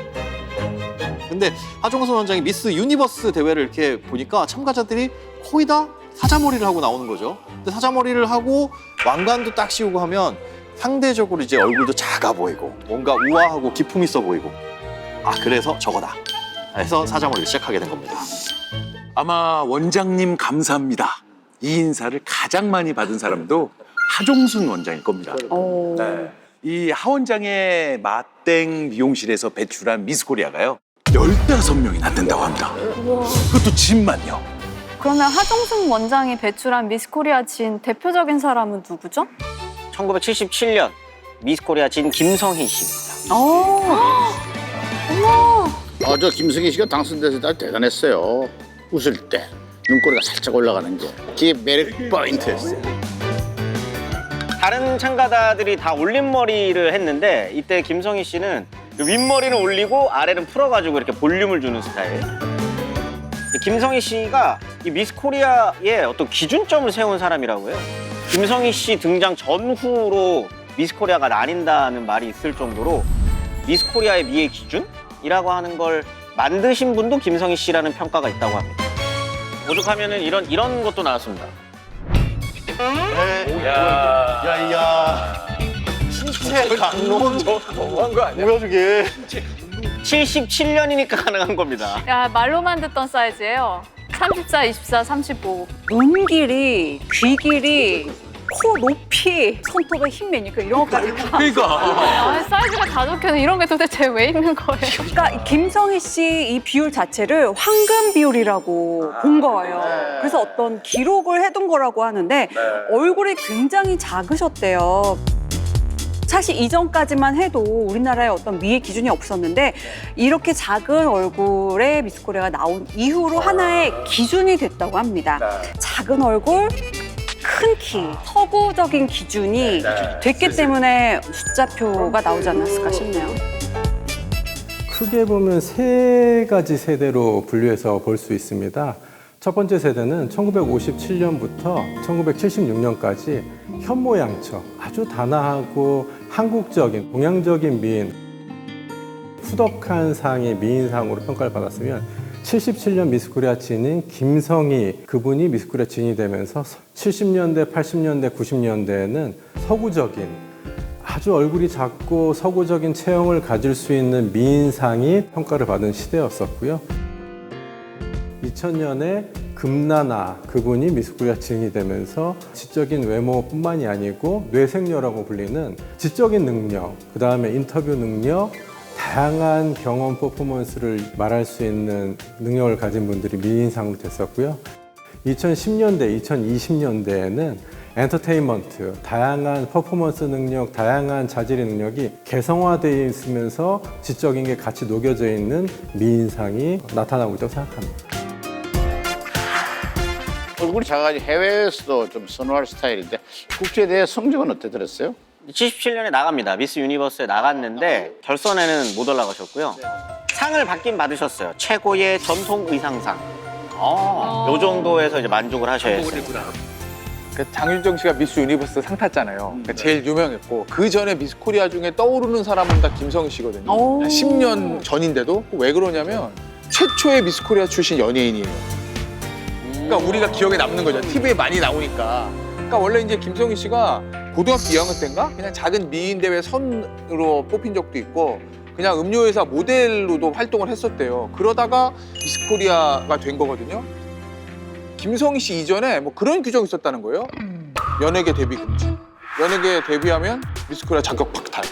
근데 하종순 원장이 미스 유니버스 대회를 이렇게 보니까 참가자들이 거의 다 사자머리를 하고 나오는 거죠. 근데 사자머리를 하고 왕관도 딱 씌우고 하면 상대적으로 이제 얼굴도 작아 보이고 뭔가 우아하고 기품 있어 보이고 아 그래서 저거다 해서 사자머리를 시작하게 된 겁니다. 아마 원장님 감사합니다. 이 인사를 가장 많이 받은 사람도 하종순 원장일 겁니다. 네. 이 하 원장의 맛땡 미용실에서 배출한 미스코리아가요 15명이나 된다고 합니다. 그것도 진만요. 그러면 하종순 원장이 배출한 미스코리아 진 대표적인 사람은 누구죠? 1977년 미스코리아 진 김성희 씨입니다. 어머! 저 김승희 씨가 당선돼서 아주 대단했어요. 웃을 때 눈꼬리가 살짝 올라가는 게 그게 매력 포인트였어요. 다른 참가자들이 다 올림머리를 했는데 이때 김성희 씨는 윗머리는 올리고 아래는 풀어가지고 이렇게 볼륨을 주는 스타일. 김성희 씨가 이 미스 코리아의 어떤 기준점을 세운 사람이라고 해요. 김성희 씨 등장 전후로 미스 코리아가 나뉜다는 말이 있을 정도로 미스 코리아의 미의 기준이라고 하는 걸 만드신 분도 김성희 씨라는 평가가 있다고 합니다. 오죽하면은 이런 것도 나왔습니다. 신체 강론 너무한 거 아니야? 뭐야 저게? 77년이니까 가능한 겁니다. 야, 말로만 듣던 사이즈예요. 34, 24, 35. 눈 길이, 귀 길이, 코 높이, 손톱의 힘 매니까 이런 것까지 다. 아, 사이즈가 다 적혀있는 이런 게 도대체 왜 있는 거예요? 그러니까 김성희 씨 이 비율 자체를 황금 비율이라고 본 거예요. 그래서 어떤 기록을 해둔 거라고 하는데 얼굴이 굉장히 작으셨대요. 사실 이전까지만 해도 우리나라에 어떤 미의 기준이 없었는데 이렇게 작은 얼굴의 미스 코리아가 나온 이후로 하나의 기준이 됐다고 합니다. 작은 얼굴, 큰 키, 서구적인 기준이 됐기 때문에 숫자표가 나오지 않았을까 싶네요. 크게 보면 세 가지 세대로 분류해서 볼 수 있습니다. 첫 번째 세대는 1957년부터 1976년까지 현모양처, 아주 단아하고 한국적인, 동양적인 미인, 후덕한 상의 미인상으로 평가를 받았으면 77년 미스코리아 진인 김성희 그분이 미스코리아 진이 되면서 70년대, 80년대, 90년대에는 서구적인 아주 얼굴이 작고 서구적인 체형을 가질 수 있는 미인상이 평가를 받은 시대였었고요. 2000년에 금나나 그분이 미스코리아 진이 되면서 지적인 외모뿐만이 아니고 뇌생녀라고 불리는 지적인 능력, 그 다음에 인터뷰 능력, 다양한 경험 퍼포먼스를 말할 수 있는 능력을 가진 분들이 미인상으로 됐었고요. 2010년대, 2020년대에는 엔터테인먼트, 다양한 퍼포먼스 능력, 다양한 자질의 능력이 개성화되어 있으면서 지적인 게 같이 녹여져 있는 미인상이 나타나고 있다고 생각합니다. 얼굴이 작아가지고 해외에서도 좀 선호할 스타일인데 국제대회 성적은 어때 들었어요? 77년에 나갑니다. 미스 유니버스에 나갔는데 결선에는 못 올라가셨고요. 상을 받긴 받으셨어요. 최고의 전통 의상상. 요 정도에서 이제 만족을 하셔야 했어요. 그 장윤정 씨가 미스 유니버스 상 탔잖아요. 그러니까 제일 유명했고 그 전에 미스 코리아 중에 떠오르는 사람은 다 김성희 씨거든요. 한 10년 전인데도 왜 그러냐면 최초의 미스 코리아 출신 연예인이에요. 그러니까 우리가 기억에 남는 거죠. TV에 많이 나오니까. 그러니까 원래 이제 김성희 씨가 고등학교 2학년 때인가 그냥 작은 미인 대회 선으로 뽑힌 적도 있고 그냥 음료회사 모델로도 활동을 했었대요. 그러다가 미스 코리아가 된 거거든요. 김성희 씨 이전에 뭐 그런 규정이 있었다는 거예요. 연예계 데뷔 금지. 연예계 데뷔하면 미스 코리아 자격 박탈.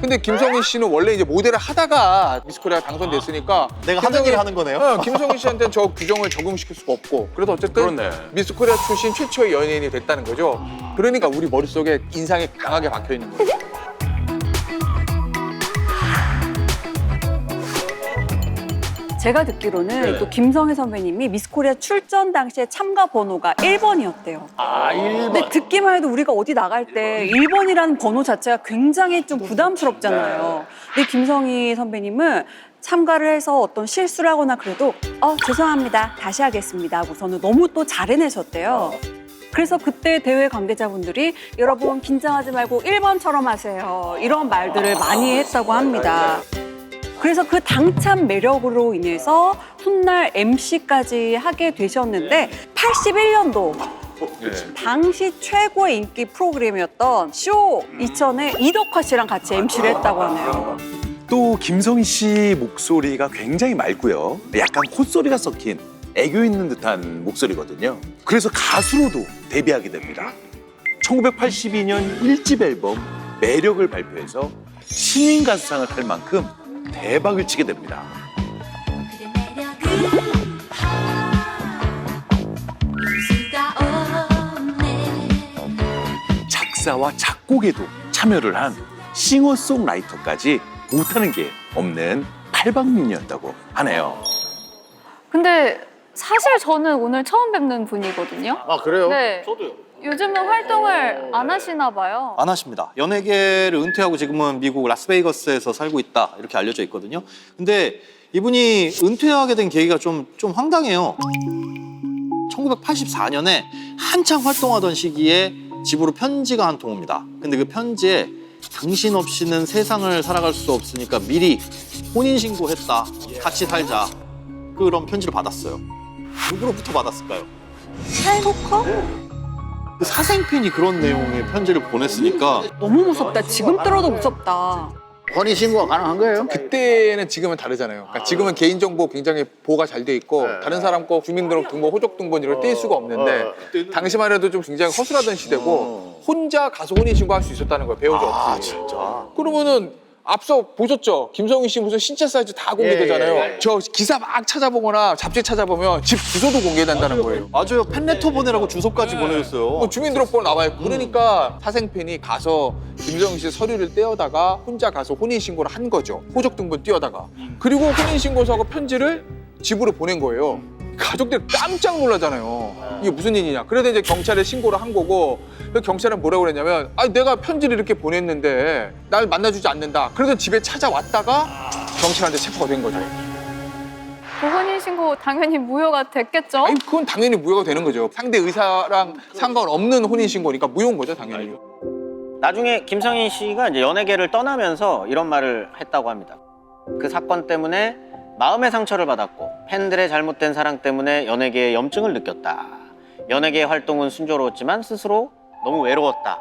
근데 김성희 씨는 원래 이제 모델을 하다가 미스 코리아 당선됐으니까 내가 하던 일을 하는 거네요. 김성희 씨한테는 저 규정을 적용시킬 수가 없고 그래서 어쨌든 그렇네. 미스 코리아 출신 최초의 연예인이 됐다는 거죠. 그러니까 우리 머릿속에 인상이 강하게 박혀 있는 거예요. 제가 듣기로는 또 김성희 선배님이 미스 코리아 출전 당시에 참가 번호가 1번이었대요. 아 1번. 근데 듣기만 해도 우리가 어디 나갈 때 1번이라는 번호 자체가 굉장히 좀 부담스럽잖아요. 근데 김성희 선배님은 참가를 해서 어떤 실수를 하거나 그래도 죄송합니다. 다시 하겠습니다. 하고서는 너무 또 잘 해내셨대요. 그래서 그때 대회 관계자분들이 여러분 긴장하지 말고 1번처럼 하세요. 이런 말들을 많이 했다고 합니다. 그래서 그 당찬 매력으로 인해서 훗날 MC까지 하게 되셨는데 81년도 당시 최고의 인기 프로그램이었던 쇼 2000에 이덕화 씨랑 같이 MC를 했다고 하네요. 또 김성희 씨 목소리가 굉장히 맑고요. 약간 콧소리가 섞인 애교 있는 듯한 목소리거든요. 그래서 가수로도 데뷔하게 됩니다. 1982년 1집 앨범 매력을 발표해서 신인 가수상을 탈 만큼 대박을 치게 됩니다. 작사와 작곡에도 참여를 한 싱어송라이터까지 못하는 게 없는 팔방민이었다고 하네요. 근데 사실 저는 오늘 처음 뵙는 분이거든요. 아 그래요? 네. 저도요. 요즘은 활동을 안 하시나 봐요. 안 하십니다. 연예계를 은퇴하고 지금은 미국 라스베이거스에서 살고 있다 이렇게 알려져 있거든요. 근데 이분이 은퇴하게 된 계기가 좀 황당해요. 1984년에 한창 활동하던 시기에 집으로 편지가 한 통 옵니다. 근데 그 편지에 당신 없이는 세상을 살아갈 수 없으니까 미리 혼인신고했다. 같이 살자. 그런 편지를 받았어요. 누구로부터 받았을까요? 찰코커? 그 사생팬이 그런 내용의 편지를 보냈으니까 너무 무섭다. 지금 들어도 무섭다. 혼인신고가 가능한 거예요? 그때는 지금은 다르잖아요. 그러니까 지금은 개인정보 굉장히 보호가 잘 돼 있고 다른 사람 거 주민등록등본, 호적등본 이런 걸 뗄 수가 없는데 당시만 해도 좀 굉장히 허술하던 시대고 혼자 가서 혼인신고할 수 있었다는 거예요. 배우자 없이. 진짜. 그러면은 앞서 보셨죠? 김성희 씨 무슨 신체 사이즈 다 공개되잖아요. 저 기사 막 찾아보거나 잡지 찾아보면 집 주소도 공개된다는 거예요. 맞아요. 팬레터 보내라고 주소까지 보내줬어요. 뭐 주민등록번호 나와 있고 그러니까 사생팬이 가서 김성희 씨 서류를 떼어다가 혼자 가서 혼인신고를 한 거죠. 호적등본 띄어다가. 그리고 혼인신고서하고 편지를 집으로 보낸 거예요. 가족들이 깜짝 놀라잖아요. 이게 무슨 일이냐. 그래서 이제 경찰에 신고를 한 거고 그 경찰은 뭐라고 그랬냐면 내가 편지를 이렇게 보냈는데 날 만나주지 않는다. 그래서 집에 찾아왔다가 경찰한테 체포가 된 거죠. 그 혼인신고 당연히 무효가 됐겠죠? 아니 그건 당연히 무효가 되는 거죠. 상대 의사랑 상관없는 혼인신고니까 무효인 거죠 당연히. 나중에 김성희 씨가 이제 연예계를 떠나면서 이런 말을 했다고 합니다. 그 사건 때문에 마음의 상처를 받았고 팬들의 잘못된 사랑 때문에 연예계에 염증을 느꼈다. 연예계의 활동은 순조로웠지만 스스로 너무 외로웠다.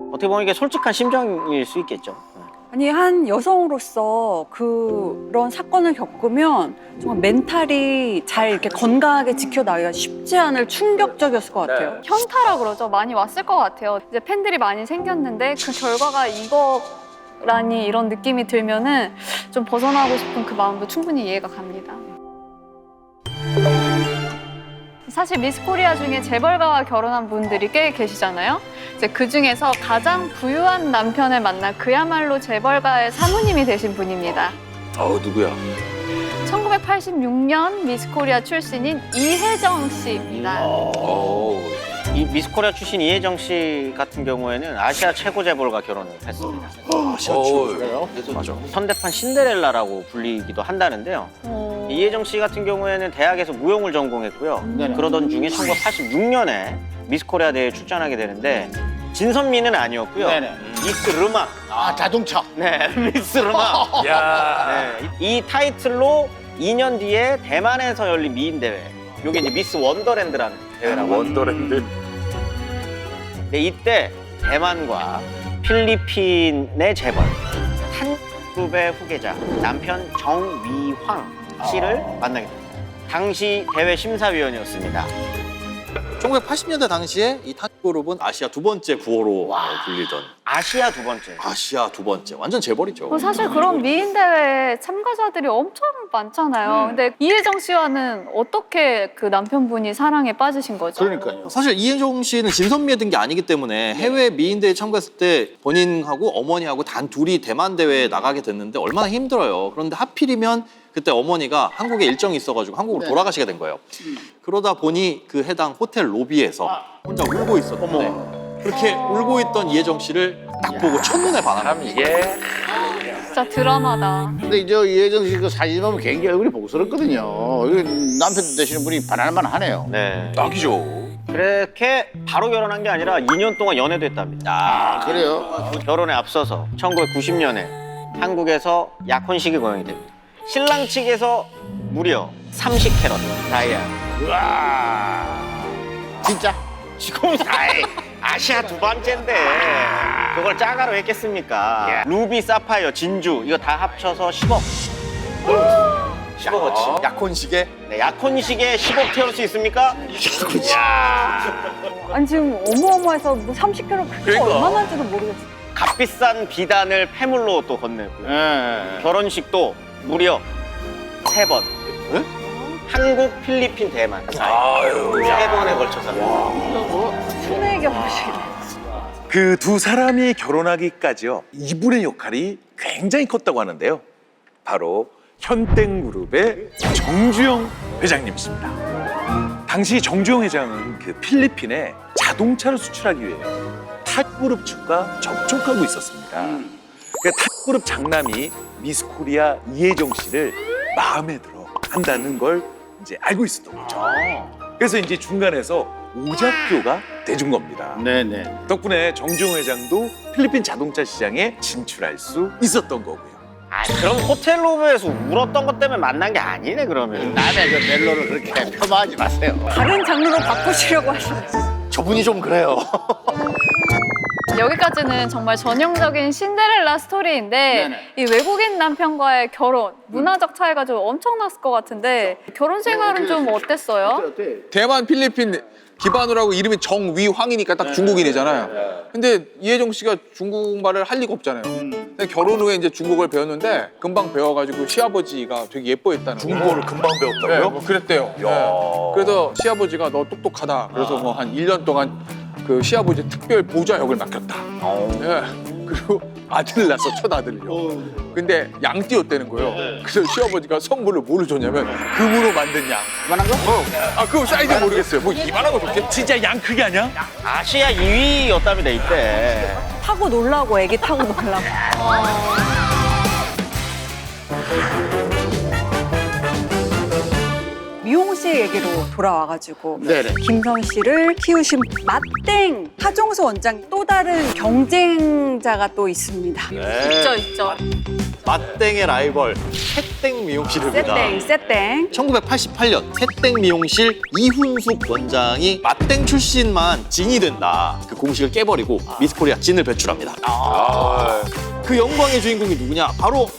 어떻게 보면 이게 솔직한 심정일 수 있겠죠. 아니 한 여성으로서 그런 사건을 겪으면 정말 멘탈이 잘 이렇게 건강하게 지켜나가기가 쉽지 않을 충격적이었을 것 같아요. 현타라 그러죠. 많이 왔을 것 같아요. 이제 팬들이 많이 생겼는데 그 결과가 이거라니 이런 느낌이 들면은 좀 벗어나고 싶은 그 마음도 충분히 이해가 갑니다. 사실 미스 코리아 중에 재벌가와 결혼한 분들이 꽤 계시잖아요. 이제 그 중에서 가장 부유한 남편을 만난 그야말로 재벌가의 사모님이 되신 분입니다. 누구야? 1986년 미스 코리아 출신인 이혜정 씨입니다. 이 미스코리아 출신 이혜정 씨 같은 경우에는 아시아 최고 재벌과 결혼을 했습니다. 그래요? 맞아. 현대판 신데렐라라고 불리기도 한다는데요. 이혜정 씨 같은 경우에는 대학에서 무용을 전공했고요. 그러던 중에 1986년에 미스코리아 대회에 출전하게 되는데 진선미는 아니었고요. 미스 르마. 자동차. 네, 미스 르마. 네, 이 타이틀로 2년 뒤에 대만에서 열린 미인 대회. 이게 이제 미스 원더랜드라는 대회라고. 원더랜드. 네, 이때 대만과 필리핀의 재벌 한그룹의 후계자 남편 정위황 씨를 만나게 됩니다. 당시 대회 심사위원이었습니다. 1980년대 당시에 이 탄그룹은 아시아 두 번째 구호로 불리던 아시아 두 번째. 아시아 두 번째. 완전 재벌이죠. 사실 그런 미인 대회 참가자들이 엄청 많잖아요. 근데 이혜정 씨와는 어떻게 그 남편분이 사랑에 빠지신 거죠? 그러니까요. 사실 이혜정 씨는 진선미에 든 게 아니기 때문에 해외 미인 대회 참가했을 때 본인하고 어머니하고 단 둘이 대만 대회에 나가게 됐는데 얼마나 힘들어요. 그런데 하필이면 그때 어머니가 한국에 일정이 있어가지고 한국으로 돌아가시게 된 거예요. 그러다 보니 그 해당 호텔 로비에서 혼자 울고 있었는데 그렇게 울고 있던 이혜정 씨를 딱 보고 첫눈에 반합니다. 이게 진짜 드라마다. 근데 이제 이혜정 씨 그 사진 보면 굉장히 얼굴이 복스럽거든요. 이거 남편 되시는 분이 반할만 하네요. 네. 딱이죠. 그렇게 바로 결혼한 게 아니라 2년 동안 연애도 했답니다. 그래요? 결혼에 앞서서 1990년에 한국에서 약혼식이 거행이 됩니다. 신랑 측에서 무려 30캐럿 다이아. 우와. 진짜? 지금 아시아 두 번째인데 그걸 짜가로 했겠습니까? 루비, 사파이어, 진주 이거 다 합쳐서 10억. 10억어치. 약혼식에? 네, 약혼식에 10억 태울 수 있습니까? 아니 지금 어마어마해서 뭐 30kg 그게 얼마나인지도 모르겠어요. 값비싼 비단을 폐물로 또 건넸고요. 결혼식도 무려 3번. 한국, 필리핀, 대만. 3번에 걸쳐서. 순회 결혼식이네. 그 두 사람이 결혼하기까지요. 이분의 역할이 굉장히 컸다고 하는데요. 바로 현땡그룹의 정주영 회장님이십니다. 당시 정주영 회장은 그 필리핀에 자동차를 수출하기 위해 탑그룹 측과 접촉하고 있었습니다. 그 탑그룹 장남이 미스코리아 이혜정 씨를 마음에 들어 한다는 걸 이제 알고 있었던 거죠. 그래서 이제 중간에서 오작교가 돼준 겁니다. 네네. 덕분에 정주영 회장도 필리핀 자동차 시장에 진출할 수 있었던 거고요. 아, 그럼 호텔 로비에서 울었던 것 때문에 만난 게 아니네 그러면. 남의 그 멜로를 그렇게 폄하하지 마세요. 다른 장르로 바꾸시려고 하시는. 저분이 좀 그래요. 여기까지는 정말 전형적인 신데렐라 스토리인데 네네. 이 외국인 남편과의 결혼, 문화적 차이가 좀 엄청났을 것 같은데 결혼 생활은 좀 어땠어요? 대만, 필리핀 기반으로 하고 이름이 정위황이니까 딱 중국인이잖아요. 근데 이혜정 씨가 중국말을 할 리가 없잖아요. 근데 결혼 후에 이제 중국어를 배웠는데 금방 배워가지고 시아버지가 되게 예뻐했다는 거예요. 중국어를 금방 배웠다고요? 네, 뭐 그랬대요. 네. 그래서 시아버지가 너 똑똑하다. 그래서 뭐 한 1년 동안 그 시아버지 특별 보좌 역을 맡겼다. 네. 그리고 아들을 낳았어, 첫 아들을요. 근데 양띠였다는 거예요. 그래서 시아버지가 선물로 뭐를 줬냐면 금으로 만든 양. 이만한 거? 아, 그거 사이즈 모르겠어요. 뭐 이만한 거 줬겠지? 진짜 양 크기 아니야? 아시아 2위였다며 돼 있대. 타고 놀라고, 애기 타고 놀라고. 미용 씨 얘기로 돌아와가지고 네네. 김성 씨를 키우신 맛땡 하종수 원장 또 다른 경쟁자가 또 있습니다. 있죠, 있죠. 맛땡의 라이벌 새땡 미용실입니다. 쎄땡. 1988년 새땡 미용실 이훈숙 원장이 맛땡 출신만 진이 된다. 그 공식을 깨버리고 미스코리아 진을 배출합니다. 그 영광의 주인공이 누구냐? 바로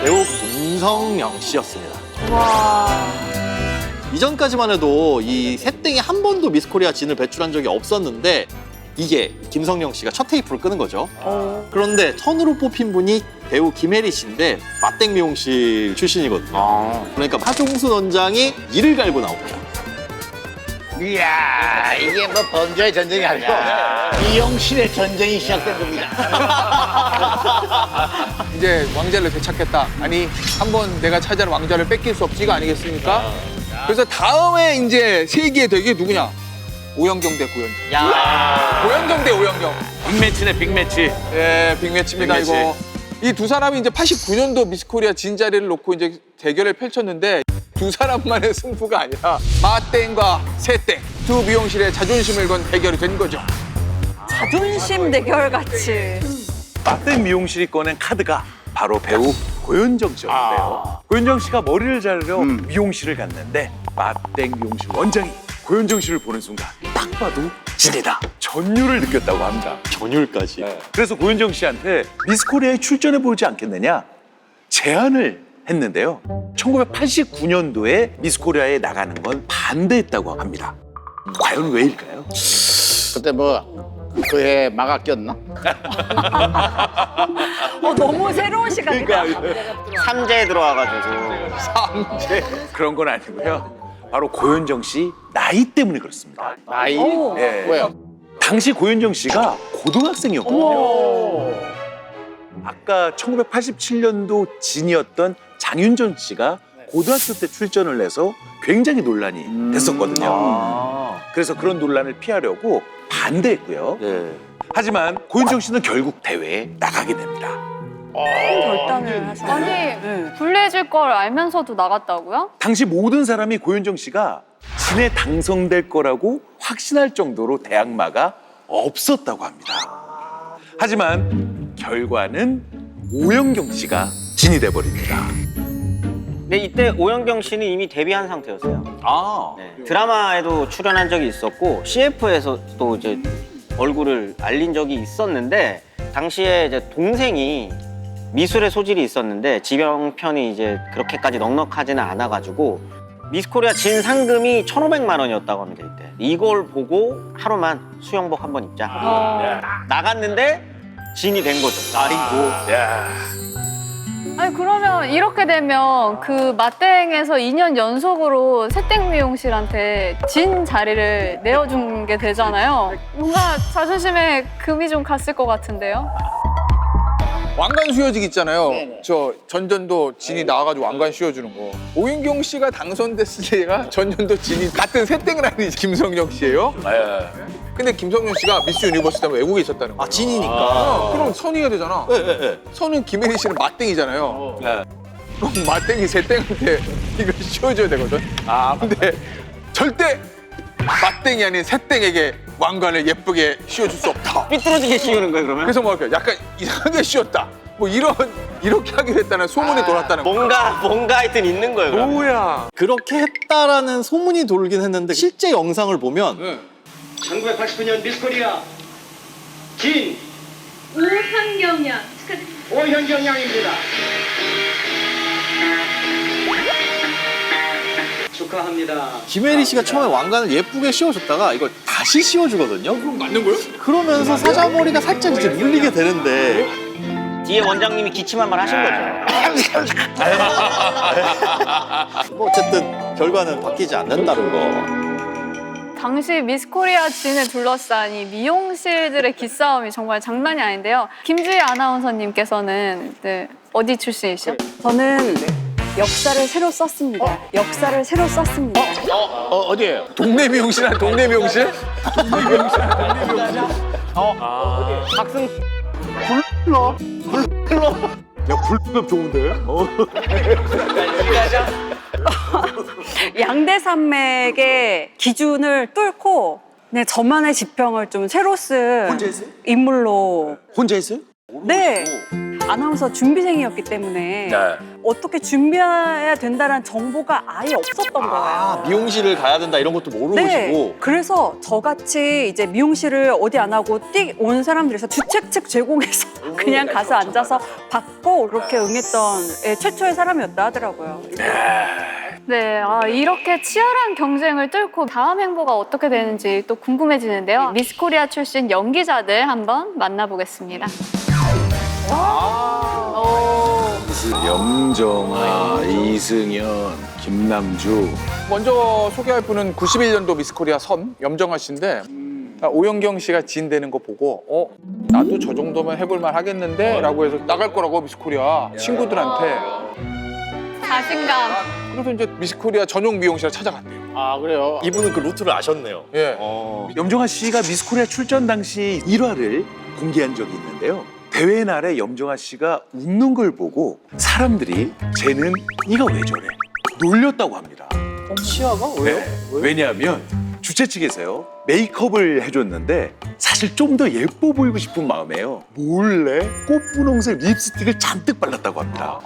배우 김성령 씨였습니다. 와. 이전까지만 해도 이 새땡이 한 번도 미스코리아 진을 배출한 적이 없었는데 이게 김성령 씨가 첫 테이프를 끄는 거죠. 그런데 선으로 뽑힌 분이 배우 김혜리 씨인데 맛땡 미용실 출신이거든요. 그러니까 하종순 원장이 이를 갈고 나옵니다. 이야, 이게 뭐 범죄의 전쟁이 아니고 미용실의 전쟁이 시작된 겁니다. 이제 왕자를 되찾겠다. 아니, 한번 내가 차지한 왕자를 뺏길 수 없지가 아니겠습니까? 그래서 다음에 이제 세기의 덱이 누구냐? 오영경 대 고현정. 고현정 대 오영경. 빅매치네, 빅매치. 예, 빅매치입니다, 빅매치. 이거. 이 두 사람이 이제 89년도 미스코리아 진 자리를 놓고 이제 대결을 펼쳤는데 두 사람만의 승부가 아니라 마땡과 새땡 두 미용실의 자존심을 건 대결이 된 거죠. 자존심 대결 같이. 맛땡 미용실이 꺼낸 카드가 바로 배우 고현정 씨였는데요. 고현정 씨가 머리를 자르려 미용실을 갔는데 맛땡 미용실 원장이 고현정 씨를 보는 순간 딱 봐도 진이다. 전율을 느꼈다고 합니다. 전율까지. 그래서 고현정 씨한테 미스코리아에 출전해보지 않겠느냐 제안을 했는데요. 1989년도에 미스코리아에 나가는 건 반대했다고 합니다. 과연 왜일까요? 그때 뭐 그해 마가 꼈나? 너무 새로운 시각이다. 삼재에 들어와가지고. 그런 건 아니고요. 바로 고현정 씨 나이 때문에 그렇습니다. 나이? 예. 왜요? 당시 고현정 씨가 고등학생이었거든요. 아까 1987년도 진이었던 장윤정 씨가 고등학교 때 출전을 해서 굉장히 논란이 됐었거든요. 그래서 그런 논란을 피하려고 반대했고요. 하지만 고현정 씨는 결국 대회에 나가게 됩니다. 큰 결단을 하시네요. 아니, 불리해질 걸 알면서도 나갔다고요? 당시 모든 사람이 고현정 씨가 진에 당선될 거라고 확신할 정도로 대항마가 없었다고 합니다. 하지만 결과는 오영경 씨가 진이 돼버립니다. 근데 이때 오영경 씨는 이미 데뷔한 상태였어요. 네, 드라마에도 출연한 적이 있었고 CF에서 또 이제 얼굴을 알린 적이 있었는데 당시에 이제 동생이 미술의 소질이 있었는데 지병편이 이제 그렇게까지 넉넉하지는 않아가지고 미스코리아 진 상금이 1,500만 원이었다고 합니다 이때. 이걸 보고 하루만 수영복 한번 입자. 나갔는데 진이 된 거죠. 아니 그러면 이렇게 되면 그 맛땡에서 2년 연속으로 새땡 미용실한테 진 자리를 내어준 게 되잖아요. 뭔가 자존심에 금이 좀 갔을 것 같은데요. 왕관 수여식 있잖아요. 저 전전도 진이 나와가지고 왕관 씌워주는 거. 오윤경 씨가 당선됐을 때가 전전도 진이 같은 새땡을 하는 김성령 씨예요. 근데 김성령 씨가 미스 유니버스 때문에 외국에 있었다는 거예요. 진이니까. 그럼 선이가 되잖아. 선은 김혜리 씨는 맞땡이잖아요. 그럼 맞땡이 새땡한테 이걸 씌워줘야 되거든. 근데 절대 맞땡이 아닌 새땡에게 왕관을 예쁘게 씌워줄 수 없다. 삐뚤어지게 씌우는 거예요, 그러면? 그래서 뭐 이렇게 약간 이상하게 씌웠다. 뭐 이렇게 하기로 했다는 소문이 돌았다는 거야. 뭔가 하여튼 있는 거예요, 그러면. 뭐야? 그렇게 했다라는 소문이 돌긴 했는데 실제 영상을 보면 1989년 미스코리아 진 오현경 양 오현경 양입니다. 축하합니다. 김혜리 씨가 처음에 왕관을 예쁘게 씌워줬다가 이걸 다시 씌워주거든요. 그럼 맞는 거예요? 그러면서 사자머리가 살짝 이제 눌리게 되는데 뒤에 원장님이 기침한 말 하신 거죠. 뭐 어쨌든 결과는 바뀌지 않는다는 거. 당시 미스코리아 진을 둘러싼 이 미용실들의 기싸움이 정말 장난이 아닌데요. 김주희 아나운서님께서는 어디 출신이시죠? 저는 역사를 새로 썼습니다. 역사를 새로 썼습니다. 어디예요? 동네 미용실 아니야? 동네 미용실? 박승 야, 불급 좋은데? 양대 산맥의 기준을 뚫고 저만의 지평을 좀 새로 쓴 혼자 했어요? 인물로. 혼자 했어요? 네. 아나운서 준비생이었기 때문에 어떻게 준비해야 된다는 정보가 아예 없었던 거예요. 미용실을 가야 된다 이런 것도 모르시고. 네. 그래서 저같이 이제 미용실을 어디 안 하고 띡 온 사람들에서 주최측 제공해서 그냥 가서 앉아서 받고 그렇게 응했던 최초의 사람이었다 하더라고요. 네, 이렇게 치열한 경쟁을 뚫고 다음 행보가 어떻게 되는지 또 궁금해지는데요. 미스코리아 출신 연기자들 한번 만나보겠습니다. 염정아, 이승연, 김남주. 먼저 소개할 분은 91년도 미스코리아 선 염정아 씨인데 오영경 씨가 진 되는 거 보고 나도 저 정도면 해볼만 하겠는데 라고 해서 나갈 거라고 미스코리아 친구들한테. 자신감. 그래서 이제 미스코리아 전용 미용실을 찾아갔대요. 그래요? 이분은 그 루트를 아셨네요. 예. 염정아 씨가 미스코리아 출전 당시 일화를 공개한 적이 있는데요. 대회 날에 염정아 씨가 웃는 걸 보고 사람들이 쟤는 이가 왜 저래? 놀렸다고 합니다. 치아가 왜요? 네. 왜냐하면 주최 측에서요 메이크업을 해줬는데 사실 좀 더 예뻐 보이고 싶은 마음에요 몰래 꽃분홍색 립스틱을 잔뜩 발랐다고 합니다.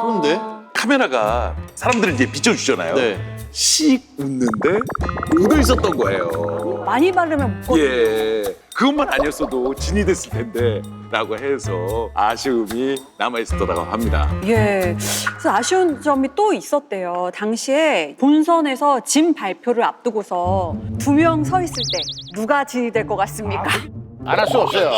그런데 카메라가 사람들을 이제 비춰주잖아요. 네. 씩 웃는데 묻어 있었던 거예요. 많이 바르면 묻거든요. 예, 그것만 아니었어도 진이 됐을 텐데 라고 해서 아쉬움이 남아있었다고 합니다. 예. 그래서 아쉬운 점이 또 있었대요. 당시에 본선에서 진 발표를 앞두고서 2명 서 있을 때 누가 진이 될 것 같습니까? 안 할 수 없어요.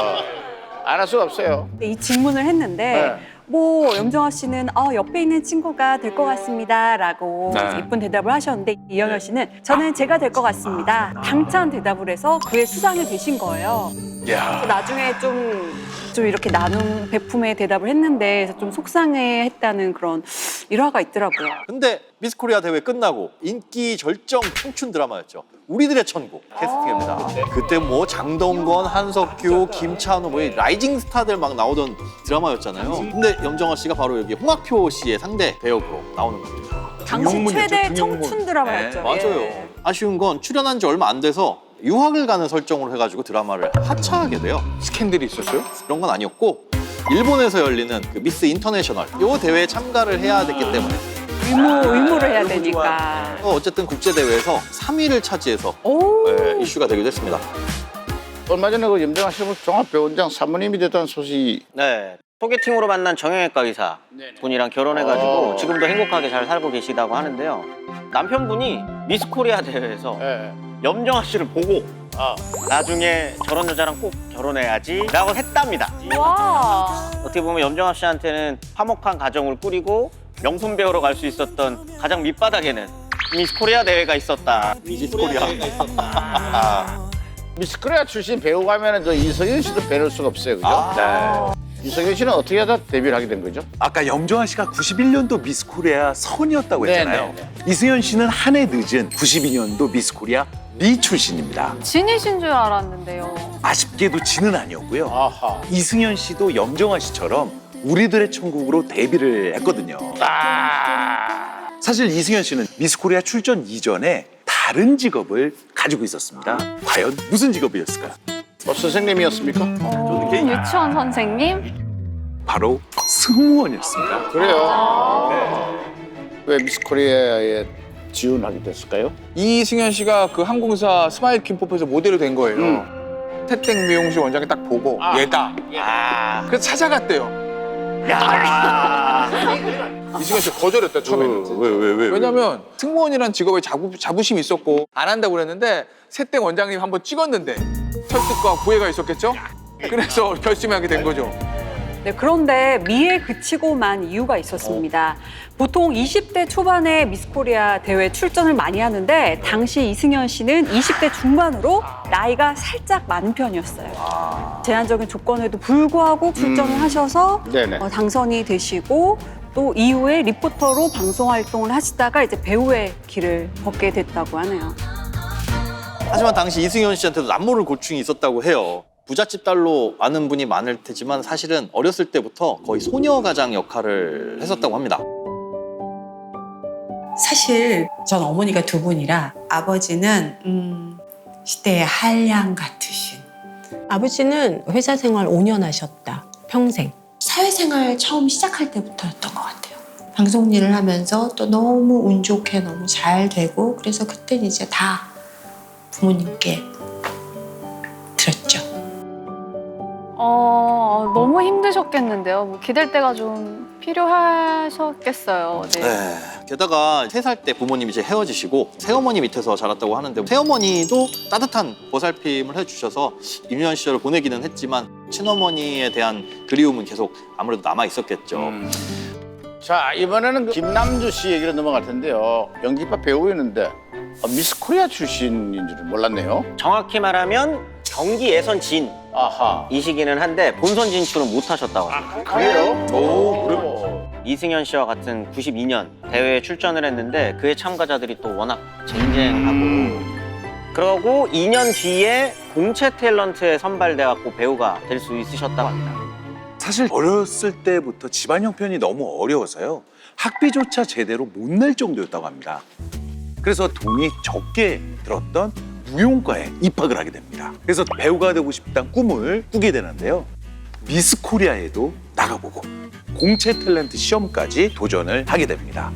안 할 수가 없어요. 이 질문을 했는데 뭐 염정아 씨는 옆에 있는 친구가 될 것 같습니다라고 예쁜 대답을 하셨는데 이영열 씨는 저는 제가 될 것 같습니다. 당찬 대답을 해서 그의 수상이 되신 거예요. 나중에 좀 이렇게 나눔 배품의 대답을 했는데 그래서 좀 속상해했다는 그런 일화가 있더라고요. 근데 미스코리아 대회 끝나고 인기 절정 청춘 드라마였죠. 우리들의 천국 캐스팅입니다. 그때 뭐 장동건, 한석규, 김찬호 뭐 라이징 스타들 막 나오던 드라마였잖아요. 근데 염정아 씨가 바로 여기 홍학표 씨의 상대 배역으로 나오는 겁니다. 당시 최대 청춘 드라마였죠. 맞아요. 예. 아쉬운 건 출연한 지 얼마 안 돼서 유학을 가는 설정으로 해가지고 드라마를 하차하게 돼요. 스캔들이 있었어요? 그런 건 아니었고 일본에서 열리는 그 미스 인터내셔널 요 대회에 참가를 해야 됐기 때문에 의무를 해야 되니까. 어쨌든 국제대회에서 3위를 차지해서 이슈가 되기도 했습니다. 얼마 전에 그 염정아 씨는 종합병원장 사모님이 됐다는 소식이. 네. 소개팅으로 만난 정형외과 의사 분이랑 결혼해가지고 지금도 행복하게 잘 살고 계시다고 하는데요. 남편분이 미스코리아 대회에서 염정아 씨를 보고 나중에 저런 여자랑 꼭 결혼해야지 라고 했답니다. 와. 어떻게 보면 염정아 씨한테는 화목한 가정을 꾸리고 명품 배우로 갈 수 있었던 가장 밑바닥에는 미스코리아 대회가 있었다. 미스코리아. 미스코리아 출신 배우 가면은 저 이성윤 씨도 빼놓을 수가 없어요, 그죠? 이성현 씨는 어떻게 하다 데뷔를 하게 된 거죠? 아까 염정아 씨가 91년도 미스 코리아 선이었다고 했잖아요. 네네. 이승현 씨는 한 해 늦은 92년도 미스 코리아 미 출신입니다. 진이신 줄 알았는데요. 아쉽게도 진은 아니었고요. 아하. 이승현 씨도 염정아 씨처럼 우리들의 천국으로 데뷔를 했거든요. 사실 이승현 씨는 미스 코리아 출전 이전에 다른 직업을 가지고 있었습니다. 과연 무슨 직업이었을까요? 선생님이었습니까? 유치원 선생님? 바로 승무원이었습니다. 그래요. 왜 미스 코리아에 지원하게 됐을까요? 이승현 씨가 그 항공사 스마일 킴포프에서 모델이 된 거예요. 태땡 미용실 원장이 딱 보고 얘다. 그래서 찾아갔대요. 이승현 씨 거절했다 처음에는. 왜? 왜냐면 승무원이라는 직업에 자부심이 있었고 안 한다고 그랬는데 태땡 원장님 한번 찍었는데 설득과 구애가 있었겠죠? 그래서 결심하게 된 거죠. 네, 그런데 미에 그치고만 이유가 있었습니다. 보통 20대 초반에 미스코리아 대회 출전을 많이 하는데 당시 이승현 씨는 20대 중반으로 나이가 살짝 많은 편이었어요. 제한적인 조건에도 불구하고 출전을 하셔서 네네. 당선이 되시고 또 이후에 리포터로 방송 활동을 하시다가 이제 배우의 길을 걷게 됐다고 하네요. 하지만 당시 이승현 씨한테도 남모를 고충이 있었다고 해요. 부잣집 딸로 아는 분이 많을 테지만 사실은 어렸을 때부터 거의 소녀 가장 역할을 했었다고 합니다. 사실 전 어머니가 두 분이라 아버지는 시대의 한량 같으신. 아버지는 회사 생활 5년 하셨다. 평생. 사회생활 처음 시작할 때부터였던 것 같아요. 방송 일을 하면서 또 너무 운 좋게 너무 잘 되고 그래서 그때는 이제 다 부모님께 들었죠. 너무 힘드셨겠는데요. 뭐 기댈 때가 좀 필요하셨겠어요. 네. 네. 게다가 3살 때 부모님이 이제 헤어지시고 새어머니 밑에서 자랐다고 하는데 새어머니도 따뜻한 보살핌을 해주셔서 유년 시절을 보내기는 했지만 친어머니에 대한 그리움은 계속 아무래도 남아 있었겠죠. 자, 이번에는 그 김남주 씨 얘기로 넘어갈 텐데요. 연기파 배우였는데 미스 코리아 출신인 줄은 몰랐네요. 정확히 말하면 경기 예선 진 아하. 이시기는 한데 본선 진출은 못 하셨다고 합니다. 그래요? 그래요? 이승현 씨와 같은 92년 대회에 출전을 했는데 그의 참가자들이 또 워낙 쟁쟁하고 그러고 2년 뒤에 공채 탤런트에 선발돼갖고 배우가 될 수 있으셨다고 합니다. 사실 어렸을 때부터 집안 형편이 너무 어려워서요. 학비조차 제대로 못 낼 정도였다고 합니다. 그래서 돈이 적게 들었던 무용과에 입학을 하게 됩니다. 그래서 배우가 되고 싶다는 꿈을 꾸게 되는데요. 미스 코리아에도 나가보고 공채 탤런트 시험까지 도전을 하게 됩니다.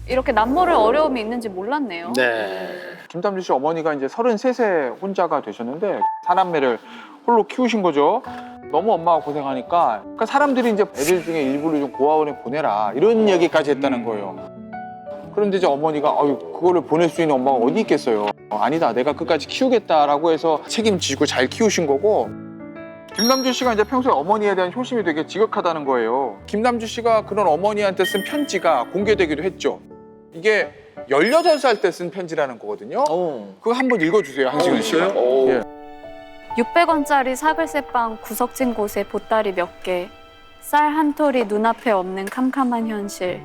이렇게 남모를 어려움이 있는지 몰랐네요. 네. 김남주 씨 어머니가 이제 33세 혼자가 되셨는데 사남매를 홀로 키우신 거죠. 너무 엄마가 고생하니까 그러니까 사람들이 이제 애들 중에 일부를 좀 고아원에 보내라 이런 얘기까지 했다는 거예요. 그런데 이제 어머니가 아유 그거를 보낼 수 있는 엄마가 어디 있겠어요. 아니다 내가 끝까지 키우겠다라고 해서 책임지고 잘 키우신 거고 김남주 씨가 이제 평소에 어머니에 대한 효심이 되게 지극하다는 거예요. 김남주 씨가 그런 어머니한테 쓴 편지가 공개되기도 했죠. 이게 18살 때 쓴 편지라는 거거든요. 그거 한번 읽어주세요, 한시근 씨가. 예. 600원짜리 사글세빵 구석진 곳에 보따리 몇 개, 쌀 한 톨이 눈앞에 없는 캄캄한 현실.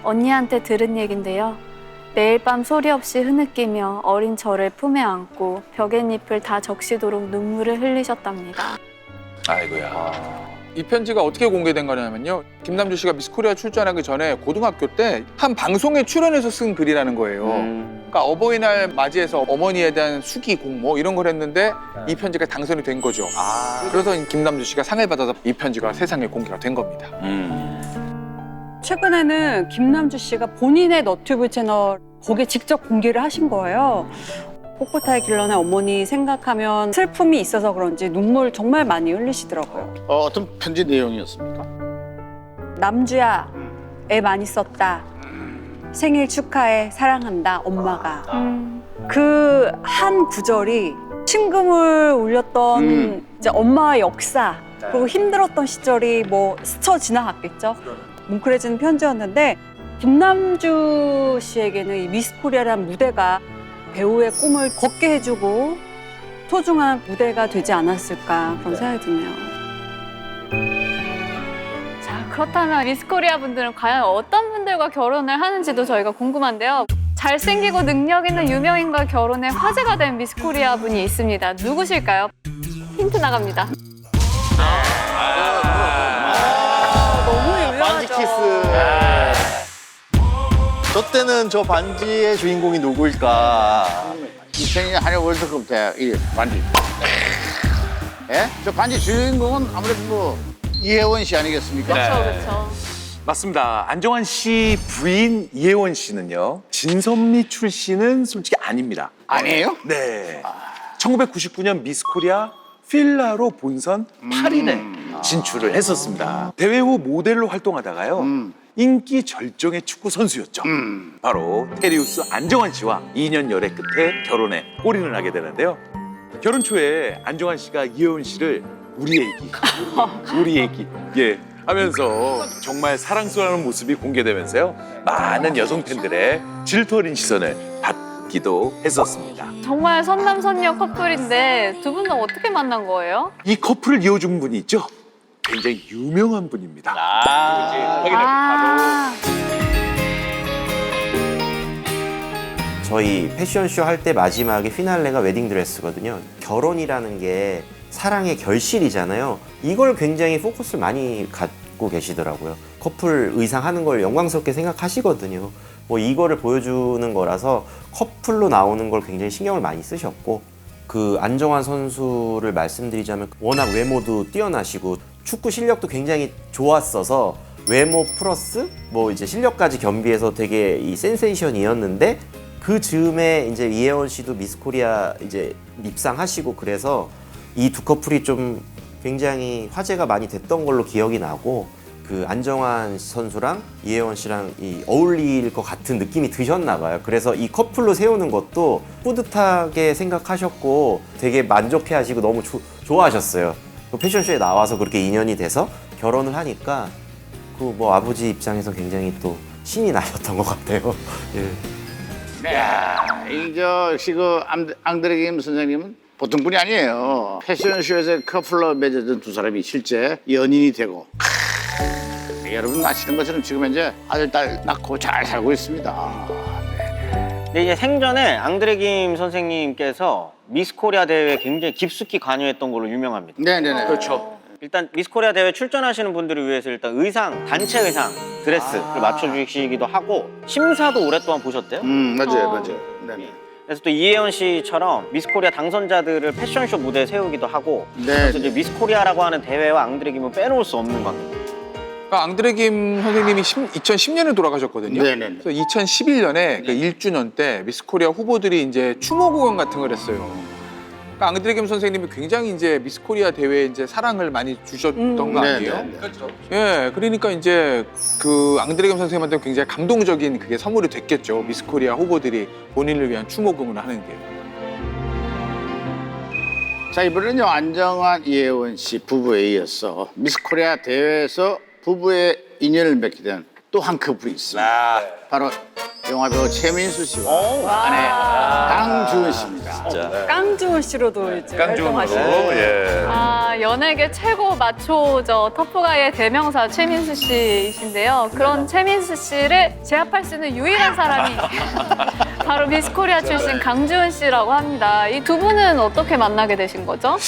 언니한테 들은 얘긴데요. 매일 밤 소리 없이 흐느끼며 어린 저를 품에 안고 벽엔잎을 다 적시도록 눈물을 흘리셨답니다. 아이고야. 이 편지가 어떻게 공개된 거냐면요. 김남주 씨가 미스 코리아 출전하기 전에 고등학교 때 한 방송에 출연해서 쓴 글이라는 거예요. 그러니까 어버이날 맞이해서 어머니에 대한 수기 공모 이런 걸 했는데 이 편지가 당선이 된 거죠. 그래서 김남주 씨가 상을 받아서 이 편지가 세상에 공개가 된 겁니다. 최근에는 김남주 씨가 본인의 너튜브 채널 거기에 직접 공개를 하신 거예요. 꼿꼿하게 길러낸 어머니 생각하면 슬픔이 있어서 그런지 눈물 정말 많이 흘리시더라고요. 어떤 편지 내용이었습니까? 남주야, 애 많이 썼다. 생일 축하해, 사랑한다, 엄마가. 그 한 구절이 심금을 울렸던 이제 엄마의 역사 그리고 힘들었던 시절이 뭐 스쳐 지나갔겠죠. 뭉클해지는 편지였는데 김남주 씨에게는 이 미스 코리아라는 무대가 배우의 꿈을 걷게 해주고 소중한 무대가 되지 않았을까 그런 생각이 드네요. 자, 그렇다면 미스코리아 분들은 과연 어떤 분들과 결혼을 하는지도 저희가 궁금한데요. 잘생기고 능력 있는 유명인과 결혼해 화제가 된 미스코리아 분이 있습니다. 누구실까요? 힌트 나갑니다. 너무 유명하죠. 반지 키스. 저 때는 저 반지의 주인공이 누구일까? 2002년 한일 월드컵 때 이 반지. 예? 저 반지 주인공은 아무래도 뭐 이혜원 씨 아니겠습니까? 그렇죠, 그렇죠. 맞습니다. 안정환 씨 부인 이혜원 씨는요. 진선미 출신은 솔직히 아닙니다. 아니에요? 네. 1999년 미스코리아 필라로 본선 8인에 진출을 했었습니다. 대회 후 모델로 활동하다가요. 인기 절정의 축구 선수였죠. 바로 테리우스 안정환 씨와 2년 열애 끝에 결혼에 골인을 하게 되는데요. 결혼 초에 안정환 씨가 이혜원 씨를 우리 애기, 우리 애기 하면서 정말 사랑스러운 모습이 공개되면서요. 많은 여성 팬들의 질투 어린 시선을 받기도 했었습니다. 정말 선남선녀 커플인데 두 분은 어떻게 만난 거예요? 이 커플을 이어준 분이 있죠. 굉장히 유명한 분입니다. 저희 패션쇼 할 때 마지막에 피날레가 웨딩드레스거든요. 결혼이라는 게 사랑의 결실이잖아요. 이걸 굉장히 포커스를 많이 갖고 계시더라고요. 커플 의상 하는 걸 영광스럽게 생각하시거든요. 뭐 이거를 보여주는 거라서 커플로 나오는 걸 굉장히 신경을 많이 쓰셨고, 그 안정환 선수를 말씀드리자면 워낙 외모도 뛰어나시고 축구 실력도 굉장히 좋았어서 외모 플러스 뭐 이제 실력까지 겸비해서 되게 이 센세이션이었는데, 그 즈음에 이제 이혜원 씨도 미스코리아 이제 입상하시고 그래서 이 두 커플이 좀 굉장히 화제가 많이 됐던 걸로 기억이 나고, 그 안정환 선수랑 이혜원 씨랑 이 어울릴 것 같은 느낌이 드셨나 봐요. 그래서 이 커플로 세우는 것도 뿌듯하게 생각하셨고 되게 만족해 하시고 너무 좋아하셨어요. 그 패션쇼에 나와서 그렇게 인연이 돼서 결혼을 하니까 그 뭐 아버지 입장에서 굉장히 또 신이 나셨던 것 같아요. 예. 역시 그 앙드레 김 선생님은 보통 분이 아니에요. 패션쇼에서 커플로 맺어진 두 사람이 실제 연인이 되고, 여러분 아시는 것처럼 지금 이제 아들, 딸 낳고 잘 살고 있습니다. 근데 이제 생전에 앙드레 김 선생님께서 미스코리아 대회에 굉장히 깊숙이 관여했던 걸로 유명합니다. 네네네. 그렇죠. 일단 미스코리아 대회 출전하시는 분들을 위해서 일단 의상, 단체 의상, 드레스를 맞춰주시기도 하고 심사도 오랫동안 보셨대요. 맞아요. 네네. 그래서 또 이혜원 씨처럼 미스코리아 당선자들을 패션쇼 무대에 세우기도 하고, 그래서 이제 미스코리아라고 하는 대회와 앙드레 김은 빼놓을 수 없는 관계입니다. 그러니까 앙드레 김 선생님이 2010년에 돌아가셨거든요. 네네. 그래서 2011년에 그 1주년 때 미스코리아 후보들이 이제 추모 공연 같은 걸 했어요. 그러니까 앙드레 김 선생님이 굉장히 이제 미스코리아 대회에 이제 사랑을 많이 주셨던 거 아니에요? 그렇죠. 예, 그러니까 이제 그 앙드레 김 선생님한테 굉장히 감동적인 그게 선물이 됐겠죠. 미스코리아 후보들이 본인을 위한 추모 공연을 하는 게. 자, 이번에는요, 안정환, 이혜원 씨 부부에 이어서 미스코리아 대회에서 부부의 인연을 맺게 된 또 한 커플이 있습니다. 바로 영화배우 최민수 씨와 아내 강주은 씨입니다. 깡주은 씨로도 이제 활동하시고. 연예계 최고 마초죠. 터프가이의 대명사 최민수 씨이신데요. 그런 최민수 씨를 제압할 수 있는 유일한 사람이 바로 미스코리아 출신 강주은 씨라고 합니다. 이 두 분은 어떻게 만나게 되신 거죠?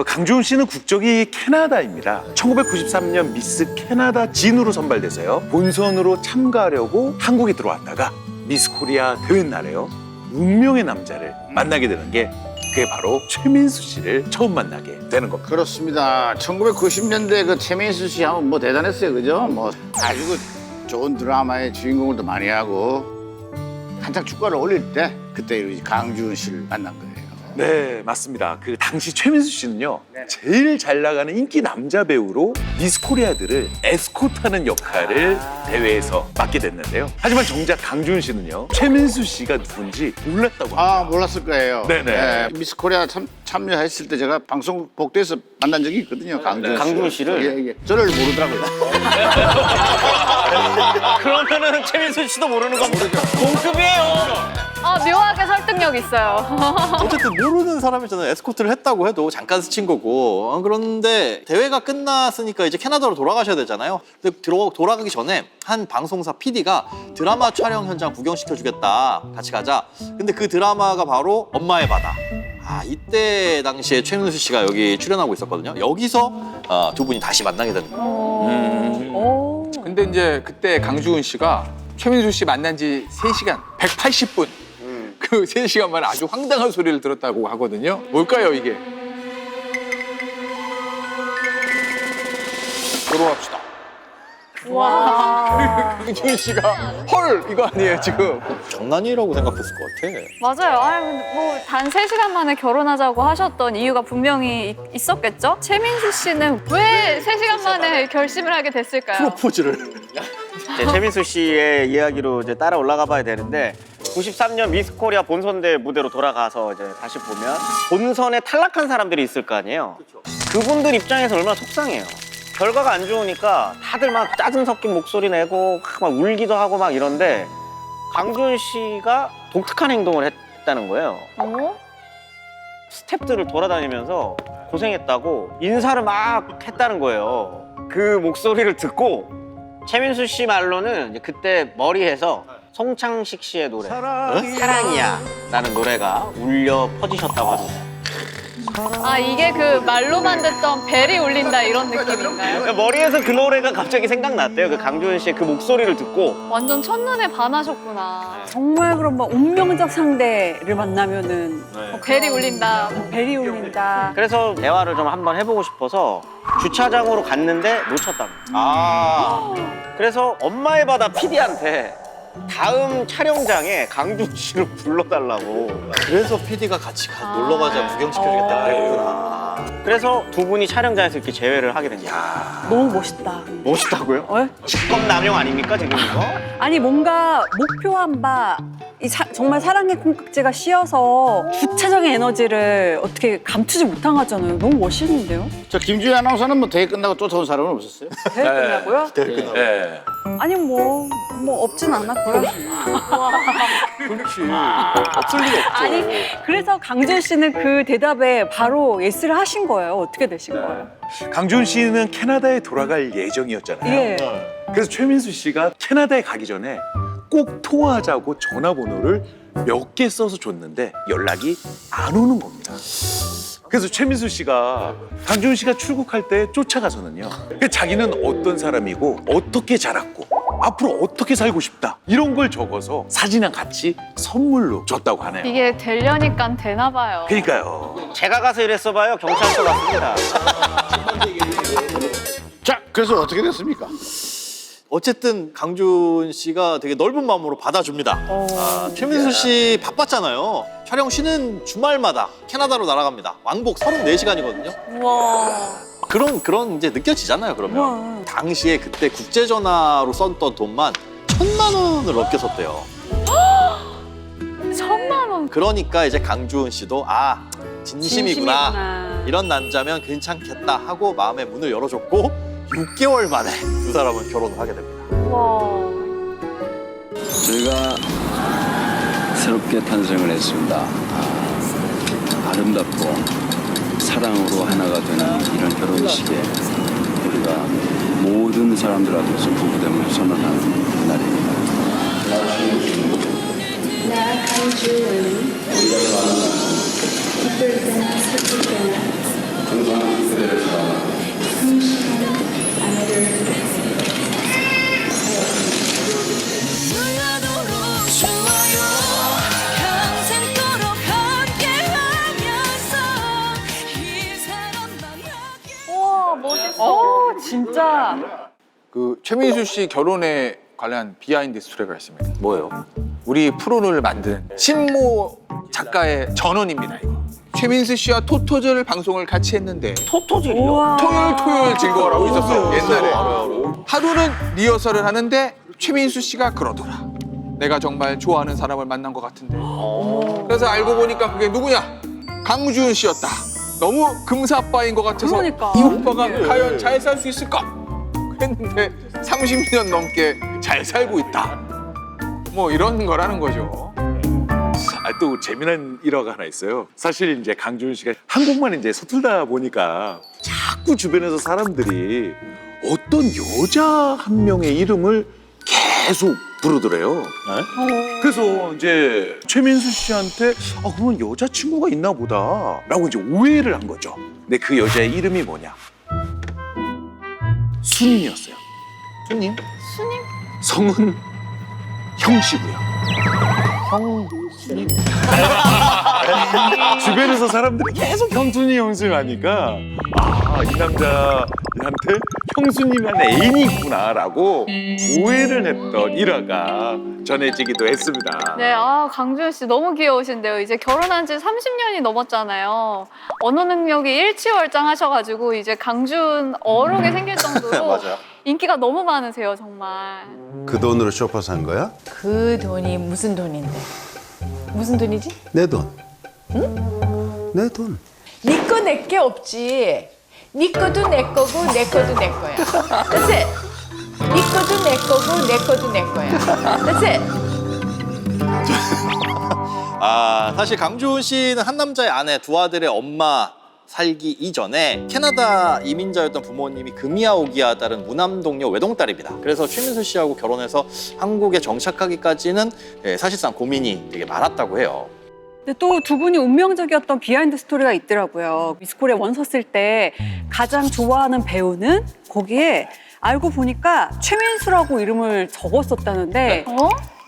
강주은 씨는 국적이 캐나다입니다. 1993년 미스 캐나다 진으로 선발돼서요. 본선으로 참가하려고 한국에 들어왔다가 미스코리아 대회 날에요. 운명의 남자를 만나게 되는 게 그게 바로 최민수 씨를 처음 만나게 되는 겁니다. 그렇습니다. 1990년대 그 최민수 씨 하면 뭐 대단했어요, 그죠? 뭐 아주 그 좋은 드라마의 주인공을 도 많이 하고 한창 축가를 올릴 때 그때 우리 강주은 씨를 만난 거예요. 네, 맞습니다. 그 당시 최민수 씨는요, 제일 잘 나가는 인기 남자 배우로 미스코리아들을 에스코트하는 역할을 대회에서 맡게 됐는데요. 하지만 정작 강주은 씨는요, 최민수 씨가 누군지 몰랐다고 합니다. 몰랐을 거예요. 네네. 미스코리아 참여했을 때 제가 방송 복도에서 만난 적이 있거든요, 강주은 씨를? 예. 저를 모르더라고요. 그러면은 최민수 씨도 모르는 겁니다. 동급이에요. 묘하게 설득력 있어요. 어쨌든 모르는 사람이잖아요. 에스코트를 했다고 해도 잠깐 스친 거고. 그런데 대회가 끝났으니까 이제 캐나다로 돌아가셔야 되잖아요. 근데 돌아가기 전에 한 방송사 PD가 드라마 촬영 현장 구경시켜주겠다. 같이 가자. 근데 그 드라마가 바로 엄마의 바다. 이때 당시에 최민수 씨가 여기 출연하고 있었거든요. 여기서 두 분이 다시 만나게 되는 거예요. 근데 이제 그때 강주은 씨가 최민수 씨 만난 지 3시간 180분 그 3시간 만에 아주 황당한 소리를 들었다고 하거든요. 뭘까요 이게? 결혼합시다. 와. 강주은 씨가 헐 이거 아니에요 지금? 장난이라고 생각했을 것 같아. 맞아요. 뭐 단 3시간 만에 결혼하자고 하셨던 이유가 분명히 있었겠죠? 최민수 씨는 왜 3시간 만에 결심을 하게 됐을까요? 프로포즈를. 이제 최민수 씨의 이야기로 이제 따라 올라가 봐야 되는데 93년 미스 코리아 본선대 무대로 돌아가서 이제 다시 보면 본선에 탈락한 사람들이 있을 거 아니에요. 그분들 입장에서 얼마나 속상해요. 결과가 안 좋으니까 다들 막 짜증 섞인 목소리 내고 막 울기도 하고 막 이런데 강주은 씨가 독특한 행동을 했다는 거예요. 스태프들을 돌아다니면서 고생했다고 인사를 막 했다는 거예요. 그 목소리를 듣고 최민수 씨 말로는 이제 그때 머리에서 송창식 씨의 노래 사랑이야 라는 노래가 울려 퍼지셨다고 합니다. 이게 그 말로만 듣던 벨이 울린다 이런 느낌인가요? 머리에서 그 노래가 갑자기 생각났대요. 그 강주은 씨의 그 목소리를 듣고 완전 첫눈에 반하셨구나. 정말 그럼 막 운명적 상대를 만나면은 벨이 울린다. 벨이 울린다. 그래서 대화를 좀 한번 해보고 싶어서 주차장으로 갔는데 놓쳤답니다. 그래서 엄마의 바다 PD한테 다음 촬영장에 강주은 씨를 불러달라고. 그래서 PD가 같이 놀러 가자 구경시켜주겠다 그랬구나. 그래서 두 분이 촬영장에서 이렇게 재회를 하게 된 거예요. 너무 멋있다. 멋있다고요? 직권 남용 아닙니까 지금 이거? 아니 뭔가 목표한 바 정말 사랑의 콩깍지가 씌어서 주차장의 에너지를 어떻게 감추지 못한 거잖아요. 너무 멋있는데요? 저 김주희 아나운서는 뭐 대회 끝나고 쫓아온 사람은 없었어요? 대회 끝나고요? 대회 끝나고. 네. 아니 뭐 없진 않았고요. 그렇지. 없을 리가 없죠. 아니 그래서 강준 씨는 그 대답에 바로 예스를 하신 거예요. 어떻게 되신 거예요? 강주은 씨는 캐나다에 돌아갈 예정이었잖아요. 예. 그래서 최민수 씨가 캐나다에 가기 전에 꼭 통화하자고 전화번호를 몇 개 써서 줬는데 연락이 안 오는 겁니다. 그래서 최민수 씨가 강주은 씨가 출국할 때 쫓아가서는요. 자기는 어떤 사람이고 어떻게 자랐고 앞으로 어떻게 살고 싶다 이런 걸 적어서 사진이랑 같이 선물로 줬다고 하네요. 이게 되려니까 되나 봐요. 그러니까요. 제가 가서 이랬어 봐요. 경찰서 갔습니다. 자, 그래서 어떻게 됐습니까? 어쨌든 강준 씨가 되게 넓은 마음으로 받아줍니다. 최민수 씨 바빴잖아요. 촬영 쉬는 주말마다 캐나다로 날아갑니다. 왕복 34시간이거든요. 우와. 그런 이제 느껴지잖아요. 그러면 당시에 그때 국제전화로 썼던 돈만 1,000만 원을 넘게 썼대요. 1,000만 원. 그러니까 이제 강주은 씨도 진심이구나. 이런 남자면 괜찮겠다 하고 마음의 문을 열어줬고 6개월 만에 두 사람은 결혼을 하게 됩니다. 와. 저희가 새롭게 탄생을 했습니다. 아름답고 사랑으로 하나가 되는 이런 결혼식에 우리가 모든 사람들 앞에서 부부됨을 선언하는 날입니다. 나 강주은 기쁠 때나 슬플 때나 항상 그대를 사랑하고 성실한 아내를 우와, 멋있어. 진짜. 그 최민수 씨 결혼에 관련 비하인드 스토리가 있습니다. 뭐예요? 우리 프로를 만든 신모 작가의 전원입니다. 이거. 최민수 씨와 토토즐 방송을 같이 했는데 토토즐이요? 토요일 즐거워라고 있었어 옛날에. 하루는 리허설을 하는데 최민수 씨가 그러더라. 내가 정말 좋아하는 사람을 만난 것 같은데. 그래서 알고 보니까 그게 누구냐? 강주은 씨였다. 너무 금사빠인 것 같아서 그러니까. 이 오빠가 과연 잘 살 수 있을까? 했는데 30년 넘게 잘 살고 있다. 뭐 이런 거라는 거죠. 또 재미난 일화가 하나 있어요. 사실 이제 강주은 씨가 한국만 이제 서툴다 보니까 자꾸 주변에서 사람들이 어떤 여자 한 명의 이름을 계속 부르더래요. 그래서 이제 최민수 씨한테 그러면 여자친구가 있나 보다 라고 이제 오해를 한 거죠. 근데 그 여자의 이름이 뭐냐? 순이었어요. 순님? 순님? 성은 형씨고요. 형순님? 주변에서 사람들이 계속 형순이 하니까 이 남자한테 형수님한 애인이 있구나라고 오해를 했던 일화가 전해지기도 했습니다. 네, 강주현 씨 너무 귀여우신데요. 이제 결혼한 지 30년이 넘었잖아요. 언어 능력이 일취월장하셔가지고 이제 강준 어록이 생길 정도로 맞아요. 인기가 너무 많으세요, 정말. 그 돈으로 쇼파 산 거야? 그 돈이 무슨 돈인데? 무슨 돈이지? 내 돈. 응? 내 돈. 네 거 내 게 없지. 네 거도 내 거고 내 거도 내 거야. That's it. 네 거도 내 거고 내 거도 내 거야. That's it. 사실 강주은 씨는 한 남자의 아내, 두 아들의 엄마 살기 이전에 캐나다 이민자였던 부모님이 금이아오기와 따른 무남동녀 외동딸입니다. 그래서 최민수 씨하고 결혼해서 한국에 정착하기까지는 사실상 고민이 되게 많았다고 해요. 근데 또 두 분이 운명적이었던 비하인드 스토리가 있더라고요. 미스코리아 원 섰을 때 가장 좋아하는 배우는 거기에 알고 보니까 최민수라고 이름을 적었었다는데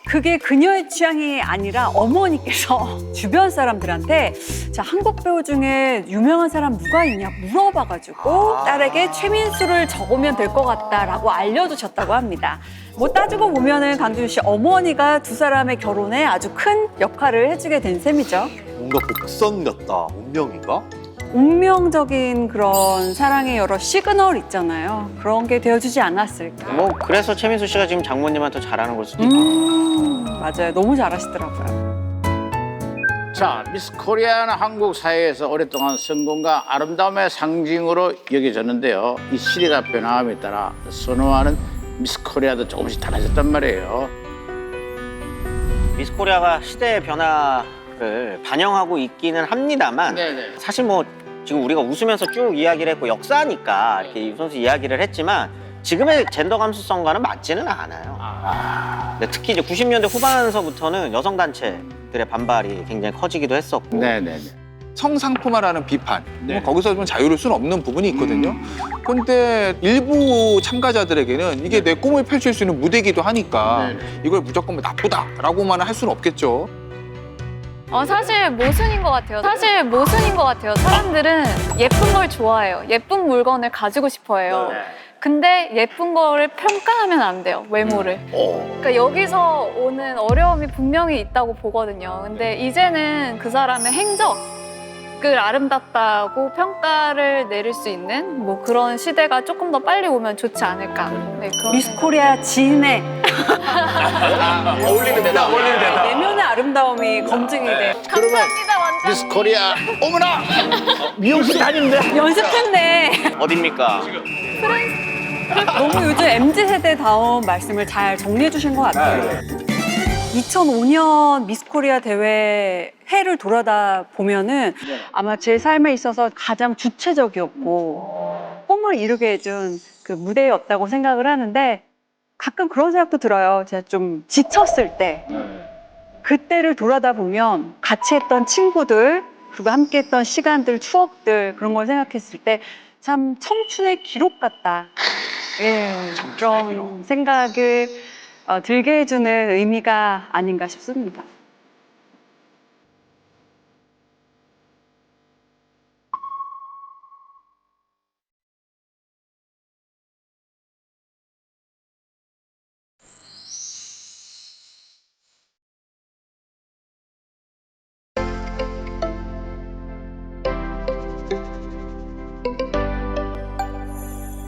그게 그녀의 취향이 아니라 어머니께서 주변 사람들한테 자, 한국 배우 중에 유명한 사람 누가 있냐 물어봐가지고 딸에게 최민수를 적으면 될 것 같다라고 알려주셨다고 합니다. 뭐 따지고 보면은 강주윤 씨 어머니가 두 사람의 결혼에 아주 큰 역할을 해주게 된 셈이죠. 뭔가 복선 같다. 운명인가? 운명적인 그런 사랑의 여러 시그널 있잖아요. 그런 게 되어주지 않았을까. 뭐 그래서 최민수 씨가 지금 장모님한테 잘하는 걸 수도 있고. 맞아요. 너무 잘하시더라고요. 자, 미스 코리아는 한국 사회에서 오랫동안 성공과 아름다움의 상징으로 여겨졌는데요. 이 시대가 변화함에 따라 선호하는 미스 코리아도 조금씩 달라졌단 말이에요. 미스 코리아가 시대의 변화를 반영하고 있기는 합니다만 사실 뭐 지금 우리가 웃으면서 쭉 이야기를 했고 역사니까 이렇게 유선수 이야기를 했지만 지금의 젠더 감수성과는 맞지는 않아요. 근데 특히 이제 90년대 후반서부터는 여성 단체들의 반발이 굉장히 커지기도 했었고. 성상품화라는 비판, 뭐 거기서 좀 자유로울 수는 없는 부분이 있거든요. 그런데 일부 참가자들에게는 이게 내 꿈을 펼칠 수 있는 무대이기도 하니까 이걸 무조건 나쁘다라고만 할 수는 없겠죠. 사실 모순인 것 같아요. 사람들은 예쁜 걸 좋아해요. 예쁜 물건을 가지고 싶어 해요. 근데 예쁜 거를 평가하면 안 돼요, 외모를. 그러니까 여기서 오는 어려움이 분명히 있다고 보거든요. 근데 이제는 그 사람의 행적을 아름답다고 평가를 내릴 수 있는 뭐 그런 시대가 조금 더 빨리 오면 좋지 않을까. 그런 미스코리아 진의 어울리는 데다. 내면의 아름다움이 검증이 돼. 그러면 미스 코리아 어머나 미용실 다니는데 연습했네. 어딥니까? 너무 요즘 MZ세대다운 말씀을 잘 정리해 주신 것 같아요. 2005년 미스코리아 대회 해를 돌아다 보면은 아마 제 삶에 있어서 가장 주체적이었고 꿈을 이루게 해준 그 무대였다고 생각을 하는데 가끔 그런 생각도 들어요. 제가 좀 지쳤을 때 그때를 돌아다 보면 같이 했던 친구들 그리고 함께 했던 시간들, 추억들 그런 걸 생각했을 때 참 청춘의 기록 같다. 그런 생각을 들게 해주는 의미가 아닌가 싶습니다.